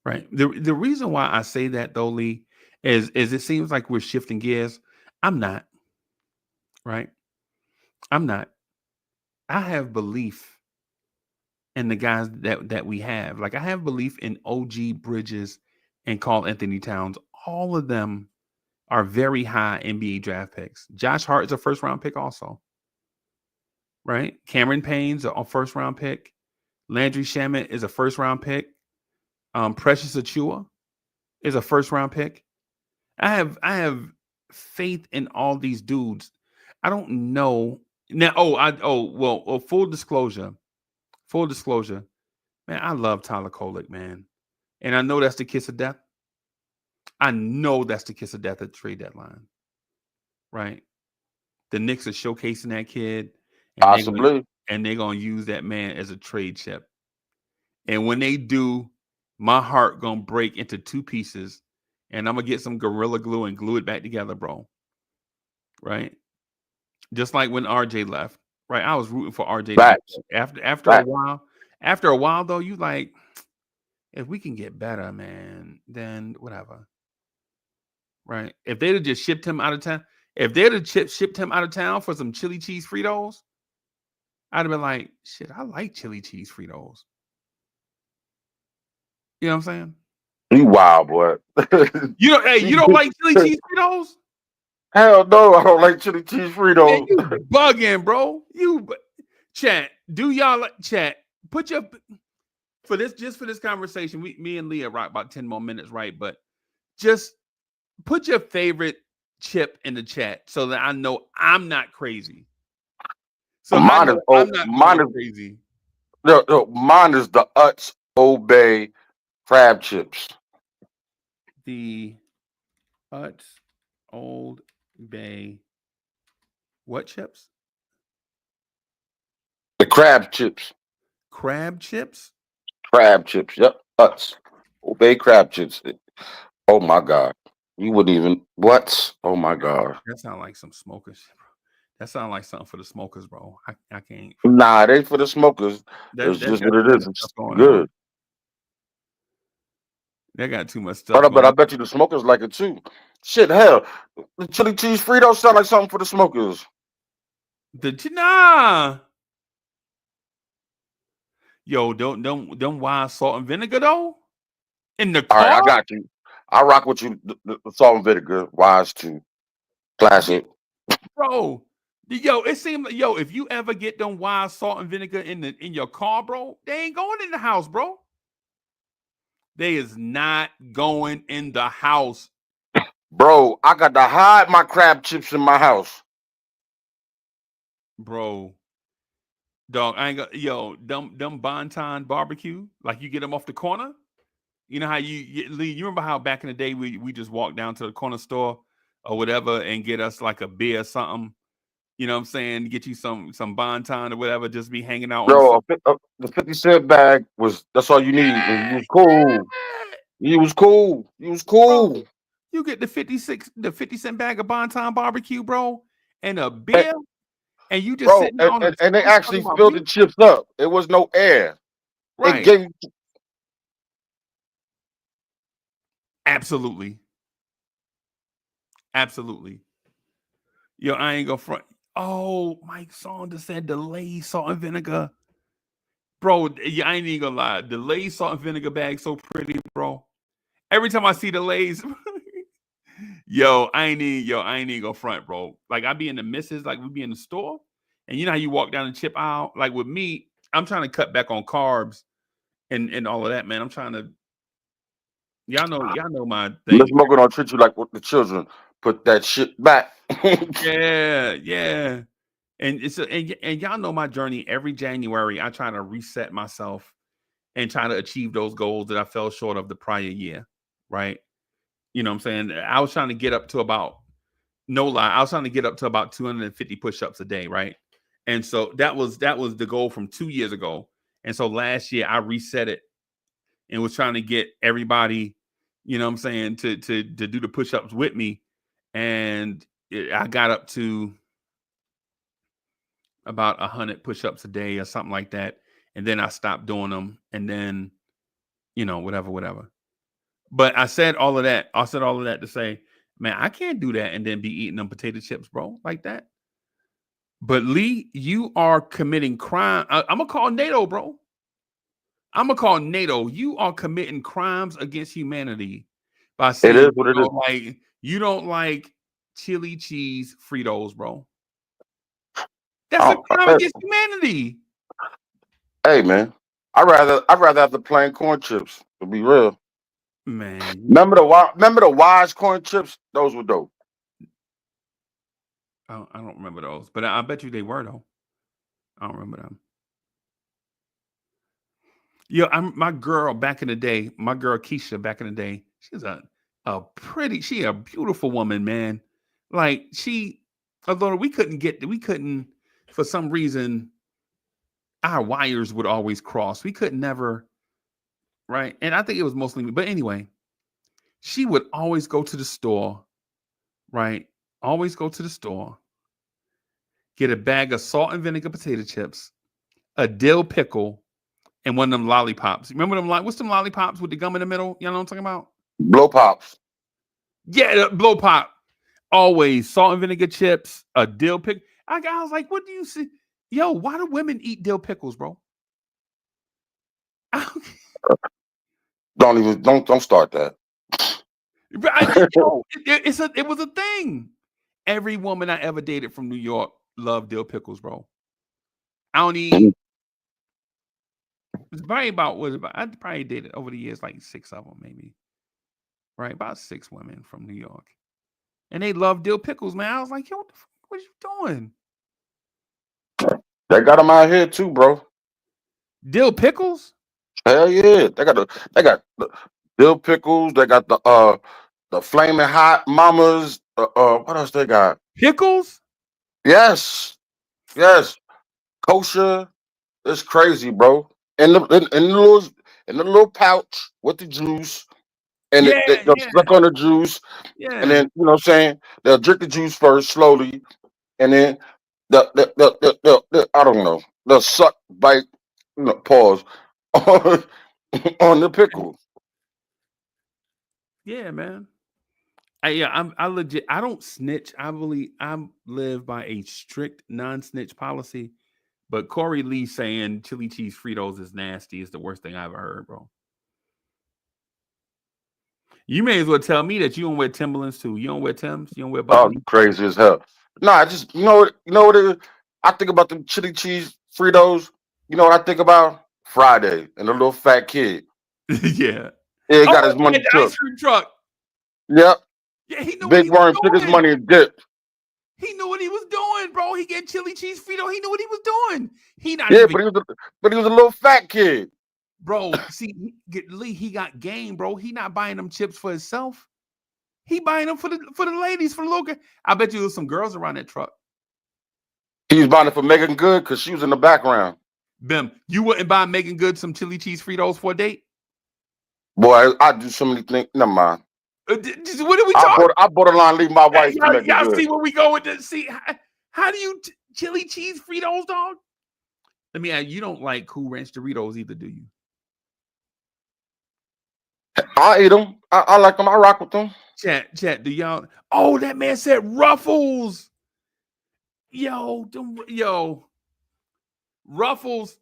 Right. The reason why I say that though, Lee, is it seems like we're shifting gears. I'm not. Right. I'm not. I have belief in the guys that we have. Like I have belief in OG Bridges and Carl Anthony Towns. All of them are very high NBA draft picks. Josh Hart is a first round pick also. Right? Cameron Payne's a first round pick. Landry Shamet is a first round pick. Precious Achua is a first round pick. I have faith in all these dudes. I don't know now. Full disclosure, man. I love Tyler Kolek, man, and I know that's the kiss of death. I know that's the kiss of death at the trade deadline, right? The Knicks are showcasing that kid, and Possibly. they're gonna use that man as a trade chip. And when they do, my heart gonna break into two pieces, and I'm gonna get some Gorilla Glue and glue it back together, bro. Right? Just like when RJ left, right? I was rooting for RJ to get Facts. after a while. After a while, though, you like, if we can get better, man, then whatever. Right? If they'd have just shipped him out of town, if they'd have shipped him out of town for some chili cheese Fritos, I'd have been like, shit, I like chili cheese Fritos. You know what I'm saying? You wild, boy. You don't like chili cheese Fritos? Hell no, I don't like chili cheese Fritos. Man, you bugging, bro. Chat. Do y'all like chat? Put your for this conversation. Me and Leah rock about 10 more minutes, right? But just put your favorite chip in the chat so that I know I'm not crazy. So mine I'm not crazy. No, mine is the Utz Old Bay crab chips. The Utz Old Bay what chips? The crab chips. Crab chips? Crab chips. Yep. Utz Old Bay crab chips. Oh my God. You wouldn't even what? Oh my God. That sounds like some smokers. That sounds like something for the smokers, bro. I can't. Nah, it ain't for the smokers. It's just what it is. It's good. On. They got too much stuff. But I bet you the smokers like it too. Shit, hell, the chili cheese Fritos sound like something for the smokers. Nah. Yo, don't wild salt and vinegar though. In the car. All right, I got you. I rock with you. The salt and vinegar, wise too. Classic. Bro, it seems like if you ever get them wild salt and vinegar in your car, bro, they ain't going in the house, bro. They is not going in the house. Bro, I got to hide my crab chips in my house. Bro. Dog, I ain't got them Bonton barbecue, like you get them off the corner. You know how you remember how back in the day we just walked down to the corner store or whatever and get us like a beer or something. You know what I'm saying? Get you some Bonton or whatever, just be hanging out. Bro, the 50-cent bag that's all you need. And you was cool. You was cool. You was cool. Bro, you get the 50-cent bag of Bonton barbecue, bro, and a beer, and you just sitting on and they actually filled the chips up. It was no air. Right. It gave Absolutely. Yo, I ain't gonna front. Oh, Mike Saunders said the Lay's salt and vinegar. Bro, I ain't even gonna lie. The Lay's salt and vinegar bag so pretty, bro. Every time I see the Lay's, I ain't even gonna front, bro. Like I be in the misses, like we be in the store, and you know how you walk down the chip aisle. Like with me, I'm trying to cut back on carbs and all of that, man. I'm trying to. Y'all know my thing. Let's smoke it on treat you like with the children. Put that shit back. Yeah. And and y'all know my journey. Every January, I try to reset myself and try to achieve those goals that I fell short of the prior year. Right. You know what I'm saying? I was trying to get up to about, no lie, I was trying to get up to about 250 push-ups a day. Right. And so that was the goal from 2 years ago. And so last year I reset it and was trying to get everybody, you know what I'm saying, to do the push-ups with me. And I got up to about 100 push-ups a day or something like that. And then I stopped doing them. And then, whatever. But I said all of that. To say, man, I can't do that and then be eating them potato chips, bro, like that. But Lee, you are committing crime. I'm going to call NATO, bro. I'm going to call NATO. You are committing crimes against humanity by saying it is what it is. Like, you don't like chili cheese Fritos, bro. That's a crime against humanity. Hey, man. I'd rather have the plain corn chips, to be real. Man. Remember the wise corn chips? Those were dope. I don't remember those, but I bet you they were though. I don't remember them. Yeah, my girl back in the day. My girl Keisha back in the day. She's she a beautiful woman, man. Like although we couldn't for some reason our wires would always cross. We could never, right? And I think it was mostly me. But anyway, she would always go to the store, right? Always go to the store, get a bag of salt and vinegar potato chips, a dill pickle, and one of them lollipops. Remember them? What's them lollipops with the gum in the middle? You know what I'm talking about? Blow pops. Yeah, the blow pop. Always salt and vinegar chips, a dill pickle. I was like, what do you see? Yo, why do women eat dill pickles, bro? Don't start that. It was a thing. Every woman I ever dated from New York loved dill pickles, bro. I don't eat. It's probably I probably dated over the years like 6 of them, maybe. Right, about 6 women from New York, and they love dill pickles, man. I was like, yo, what you doing? They got them out here too, bro. Dill pickles? Hell yeah, they got the dill pickles. They got the flaming hot mamas. What else they got? Pickles? Yes, kosher. It's crazy, bro. In the little pouch with the juice, and Yeah, they'll suck on the juice, and yeah. then you know what I'm saying, they'll drink the juice first slowly, and then I don't know, they'll suck, bite, pause on, on the pickle. Yeah, man. I legit. I don't snitch. I live by a strict non-snitch policy. But Corey Lee saying chili cheese Fritos is nasty is the worst thing I ever heard, bro. You may as well tell me that you don't wear Timberlands too. You don't wear Timbs. You don't wear Oh, Buckley. you crazy as hell. Nah, I just you know what it is? I think about the chili cheese Fritos. You know what I think about? Friday and the little fat kid. Yeah. Yeah, he got Oh, his money and the took. ice cream truck. Yep. Yeah, he knew what Big he was Worm took his doing. money and dipped. He knew what he was doing, bro. He get chili cheese Frito. He knew what he was doing. He not Yeah, even, but he was a little fat kid. bro. See, Lee, he got game, bro. He not buying them chips for himself. He buying them for the ladies, for the local. I bet you there's some girls around that truck. He was buying it for Megan Good because she was in the background. Bim, you wouldn't buy Megan Good some chili cheese Fritos for a date? Boy, I do so many things. Never mind. What are we talking? I borderline leave my wife for Megan y'all Good. see where we go with this? See, how do you chili cheese Fritos, dog? Let me ask you, don't like Cool Ranch Doritos either, do you? I eat them. I like them. I rock with them. Chat, do y'all? Oh, that man said Ruffles. Ruffles.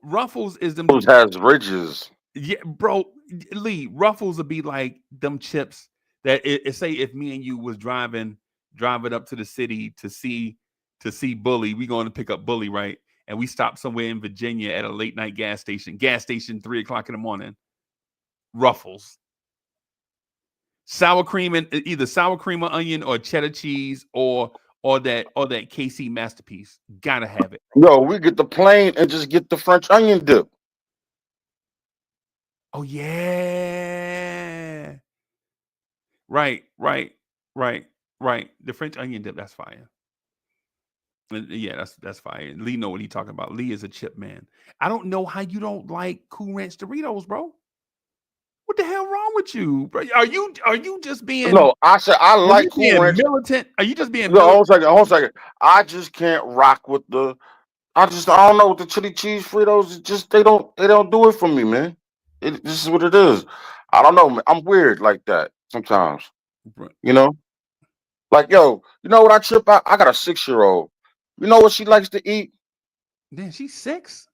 Ruffles is them. Those has ridges. Yeah, bro. Lee, Ruffles would be like them chips that say if me and you was driving up to the city to see Bully, we going to pick up Bully, right? And we stop somewhere in Virginia at a late night gas station 3:00 in the morning. Ruffles. Sour cream and either sour cream or onion or cheddar cheese or that KC masterpiece. Gotta have it. Yo, we get the plain and just get the French onion dip. Oh yeah. Right. The French onion dip, that's fire. Yeah, that's fire. Lee know what he's talking about. Lee is a chip man. I don't know how you don't like Cool Ranch Doritos, bro. What the hell wrong with you, bro? Are you just being? No, I said I like Cool Ranch. Militant? Are you just being? No, hold on a second. I just can't rock with the. I don't know with the chili cheese Fritos. It just they don't do it for me, man. This is what it is. I don't know, man. I'm weird like that sometimes. You know, like yo, you know what I trip out? I got a 6-year-old. You know what she likes to eat? Damn, she's 6.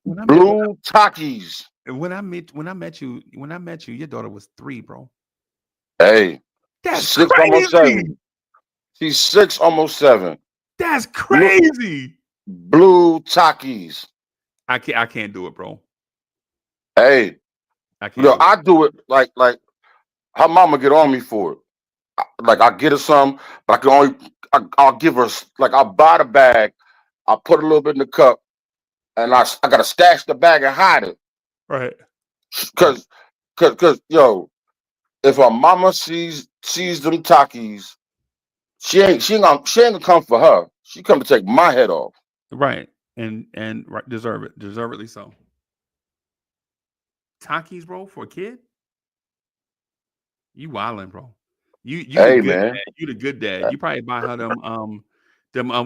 Blue Takis. When I met you, your daughter was 3, bro. Hey, that's 6, crazy. almost 7. She's 6, almost 7. That's crazy. Blue Takis. I can't do it, bro. Hey, I can't. I do it like her mama get on me for it. like I get her some, but I can only I'll give her like I'll buy the bag, I'll put a little bit in the cup, and I gotta stash the bag and hide it. Right. Cause yo, if her mama sees them Takis, she ain't gonna come for her. She come to take my head off. Right. And right, deservedly so. Takis, bro, for a kid? You wildin', bro. You the Hey good man, dad. You the good dad. You probably buy her them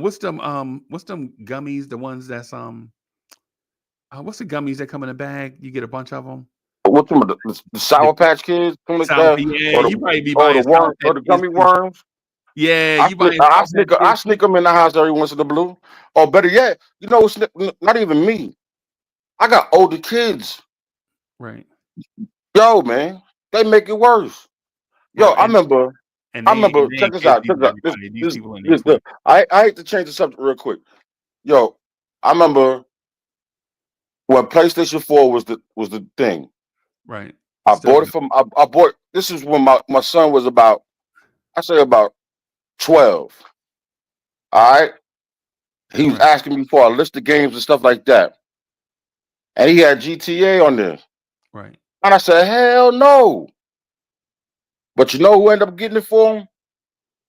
what's them gummies, the ones that's what's the gummies that come in a bag? You get a bunch of them. what's some of the Sour Patch Kids, something like Sour, that, yeah, you probably be buying the Sour worm Patch or the Kids gummy too. worms. Yeah, you buying Sour Patch I Kids too? sneak them in the house every once in the blue. Or better yet, you know, it's not even me. I got older kids. Right. Yo, man, they make it worse. Yo, Bro, I remember. and they Check ain't this kid out. Check pleasing this out. everybody. These people in their This. 20s. I hate to change the subject real quick. Yo, I remember when PlayStation 4 was the thing. Right. I Still bought it from. I bought. This is when my son was about. I say about 12. All right. He was right. asking me for a list of games and stuff like that, and he had GTA on there, Right. and I said, hell no. But you know who ended up getting it for him?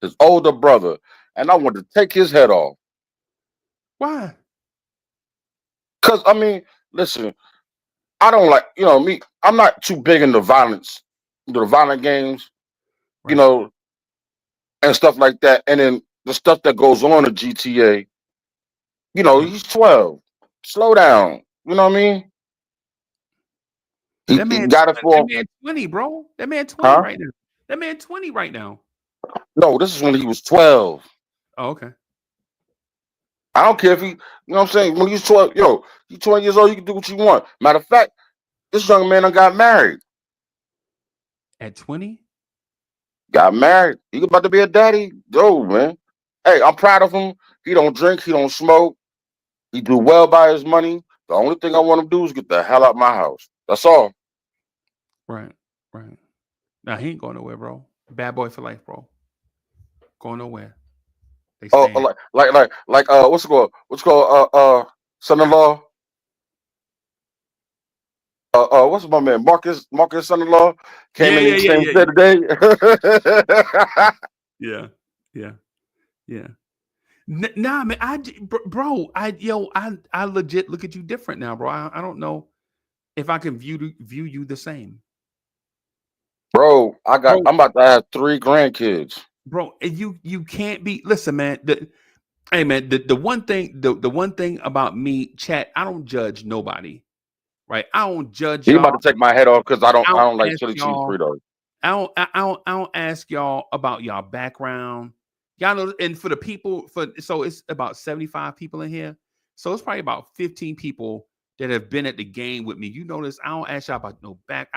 His older brother, and I wanted to take his head off. Why? Cause I mean, listen, I don't like, me. I'm not too big into violence, the violent games, you Right. know, and stuff like that. And then the stuff that goes on in GTA, Right. he's 12. Slow down. You know what I mean? He, That he man, got it that for, man 20, bro. That man 20 huh? right now. That man 20 right now. No, this is when he was 12. Oh, okay. I don't care if he, you know what I'm saying? When he's 12, you 20 years old, you can do what you want. Matter of fact, this young man done got married. At 20? Got married. He about to be a daddy. Yo, man. Hey, I'm proud of him. He don't drink. He don't smoke. He do well by his money. The only thing I want him to do is get the hell out my house. That's all. Right. Right. Now he ain't going nowhere, bro. Bad boy for life, bro. Going nowhere. They Oh, staying. what's it called? Son-in-law. What's my man? Marcus son-in-law came Yeah, in yeah, and yeah, changed yeah, yeah. today. Yeah. Yeah. Yeah. Nah, man. Bro, I legit look at you different now, bro. I don't know if I can view you the same. Bro, Bro, I'm about to have 3 grandkids. bro, and you can't be listen, man. Hey man, the one thing the one thing about me, chat, I don't judge nobody. Right? I don't judge He about y'all. to take my head off because I I don't don't like ask chili cheese y'all. Fritos. I don't ask y'all about y'all background. Y'all know, and for the people, so it's about 75 people in here. So it's probably about 15 people that have been at the game with me. You notice I don't ask y'all about no back.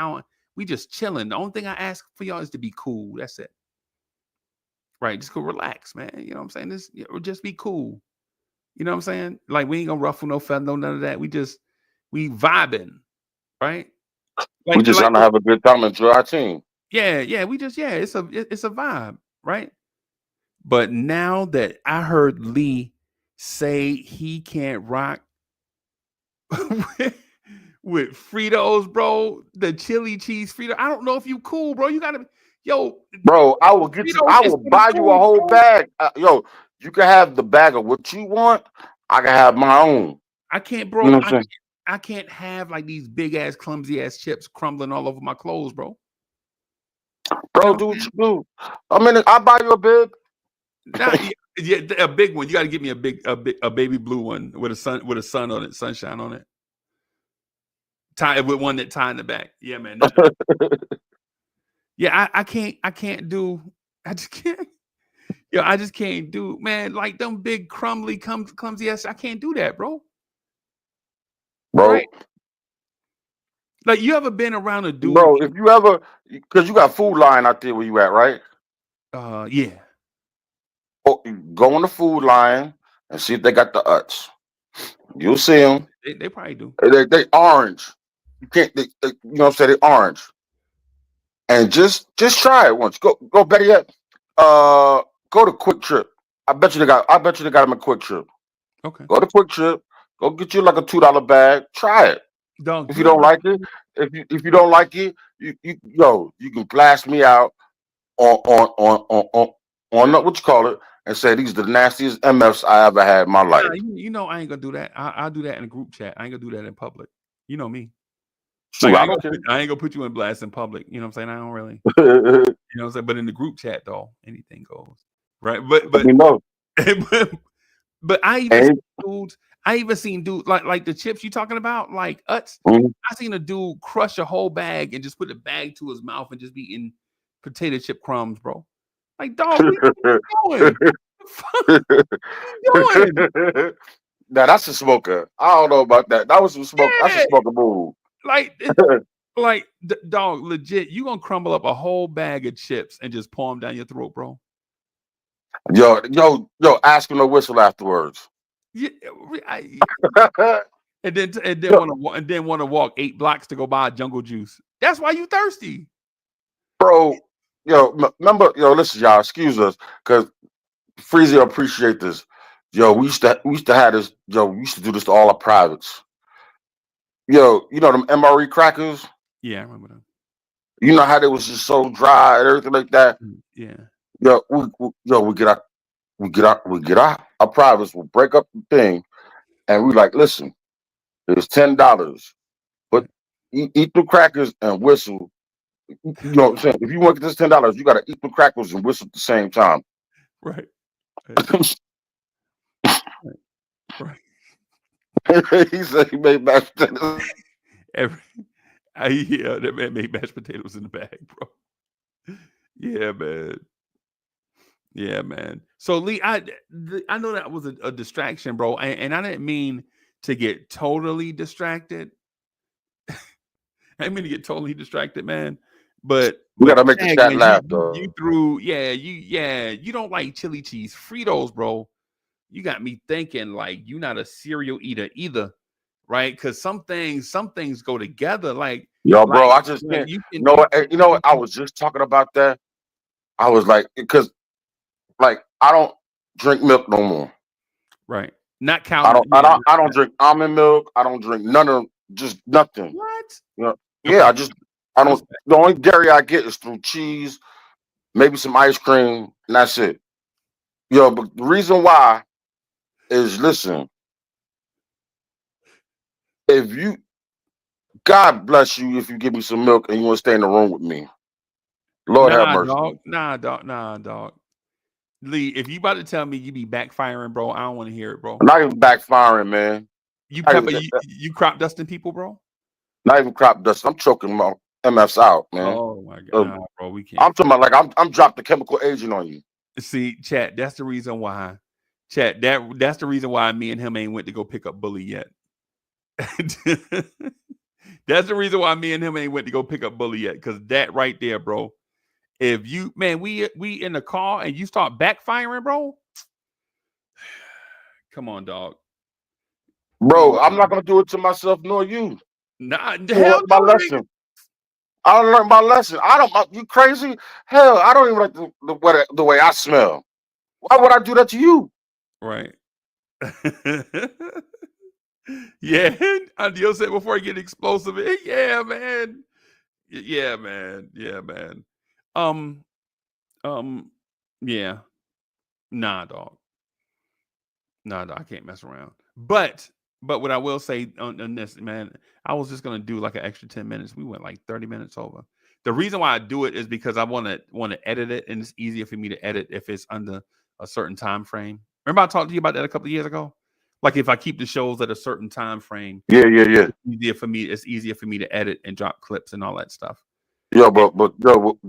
We just chilling. The only thing I ask for y'all is to be cool. That's it. Right? Just go relax, man. You know what I'm saying? Just be cool. You know what I'm saying? Like we ain't gonna ruffle no feather, no none of that. We vibing, right? We Like just like trying to have a good time and enjoy our team. yeah. It's a vibe, right? But now that I heard Lee say he can't rock with Fritos, bro, the chili cheese Frito. I don't know if you cool, bro. You gotta, yo, Bro, I will get you. Fritos I is will for the buy you a cool, whole bro. bag. You can have the bag of what you want. I can have my own. I can't, You know bro. what I'm saying? I can't have like these big ass, clumsy ass chips crumbling all over my clothes, bro. You Bro, know what do I'm what saying? you do. I mean, I'll buy you a big. Nah, yeah, a big one. You got to give me a baby blue one with a sun on it, sunshine on it. Tie with one that tie in the back. Yeah, man. Yeah, I can't do. I just can't. Yo, I just can't do, man. Like them big crumbly, clumsy ass. I can't do that, bro. Right? Bro, Like you ever been around a dude? if you ever, because you got Food Line out there where you at, right? Yeah. Oh, you go on the Food Line and see if they got the Uts. You'll see them. They probably do. They orange. You can't. You know what I'm saying? They orange. And just try it once. Go better yet. Go to Quick Trip. I bet you they got them a Quick Trip. Okay. Go to Quick Trip. Go get you like a $2 bag. Try it. Dog, If you don't like it, if you don't like it, you can blast me out on what you call it and say these are the nastiest MFs I ever had in my life. you know I ain't gonna do that. I'll do that in a group chat. I ain't gonna do that in public. You know me. Shoot, Like, I don't care. I ain't gonna put you in blast in public. You know what I'm saying? I don't really. You know what I'm saying? But in the group chat, though, anything goes. Right? But you know, but I even seen dudes like the chips you talking about, like Utz. Mhm. I seen a dude crush a whole bag and just put the bag to his mouth and just be eating potato chip crumbs, bro. Like, dog, what you doing? What you doing? Now that's a smoker. I don't know about that. That was some smoke. That's a Yeah. smoker move. Like, dog, legit, you gonna crumble up a whole bag of chips and just pour them down your throat, bro? Yo, ask him to whistle afterwards. Yeah, and then want to walk 8 blocks to go buy jungle juice. That's why you thirsty, Bro. Remember, listen, y'all, excuse us, because Freezie appreciate this. Yo, we used to have this. Yo, we used to do this to all our privates. Yo, you know them MRE crackers. Yeah, I remember them. You know how they was just so dry and everything like that. Yeah. Yo, we get out. Our privates will break up the thing, and we like, listen, it's $10, but eat the crackers and whistle. You know what I'm saying? If you want to get this $10, you got to eat the crackers and whistle at the same time. Right. Right. He said he made mashed potatoes. That man made mashed potatoes in the bag, bro. Yeah, man. Yeah, man. So Lee, I know that was a distraction, bro, and I didn't mean to get totally distracted. I didn't mean to get totally distracted, man. But we gotta make the chat laugh, though. You don't like chili cheese Fritos, bro. You got me thinking like you're not a cereal eater either, right? Because some things go together. Like, bro, I just can't. You know what? I was just talking about that. I was like, because like I don't drink milk no more. Right. Not counting. I don't drink almond milk. I don't drink none of just nothing. What? Yeah, I don't. The only dairy I get is through cheese, maybe some ice cream, and that's it. But the reason why is, listen, God bless you if you give me some milk and you want to stay in the room with me. Lord have mercy. Nah, dog. Lee, if you about to tell me you be backfiring, bro, I don't want to hear it, bro. I'm not even backfiring, man. You crop dusting people, bro? Not even crop dusting. I'm choking my MFs out, man. Oh my god, bro, we can't. I'm talking about like I'm dropping the chemical agent on you. See, chat, that's the reason why. Chat, that's the reason why me and him ain't went to go pick up Bully yet. That's the reason why me and him ain't went to go pick up Bully yet. Because that right there, bro. If you, man, we in the car and you start backfiring, bro. Come on, dog. Bro, I'm not gonna do it to myself nor you. Nah, hell my lesson. I learned my lesson. You crazy? Hell, I don't even like the way I smell. Why would I do that to you? Right. Yeah, Dio said before I get explosive. Yeah, man. Yeah, man. Yeah. Nah, dog. I can't mess around. But what I will say on this, man, I was just gonna do like an extra 10 minutes. We went like 30 minutes over. The reason why I do it is because I want to edit it, and it's easier for me to edit if it's under a certain time frame. Remember I talked to you about that a couple of years ago? Like if I keep the shows at a certain time frame. Yeah. It's easier for me to edit and drop clips and all that stuff. But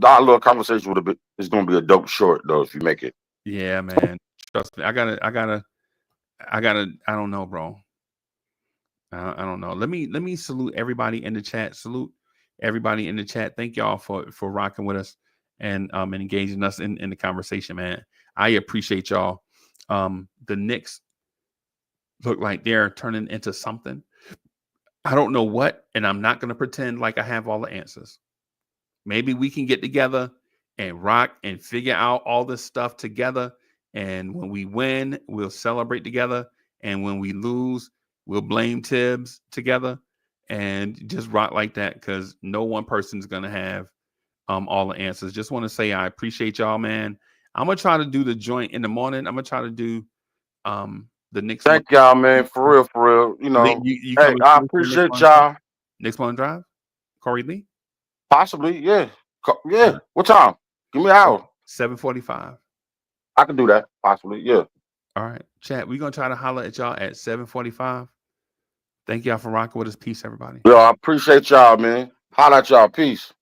our little conversation is gonna be a dope short though if you make it. Yeah, man. Trust me. I gotta. I don't know, bro. I don't know. Let me salute everybody in the chat. Salute everybody in the chat. Thank y'all for rocking with us and engaging us in the conversation, man. I appreciate y'all. The Knicks look like they're turning into something. I don't know what, and I'm not going to pretend like I have all the answers. Maybe we can get together and rock and figure out all this stuff together. And when we win, we'll celebrate together. And when we lose, we'll blame Tibbs together and just rock like that, because no one person's going to have all the answers. Just want to say I appreciate y'all, man. I'm going to try to do the joint in the morning. I'm going to try to do the Knicks. Thank y'all, man. For real. You know, you hey, I appreciate y'all. Knicks Morning Drive? Corey Lee? Possibly, yeah. Yeah. What time? Give me an hour. 7:45. I can do that. Possibly, yeah. All right. Chat, we're going to try to holler at y'all at 7:45. Thank y'all for rocking with us. Peace, everybody. Yo, I appreciate y'all, man. Holla at y'all. Peace.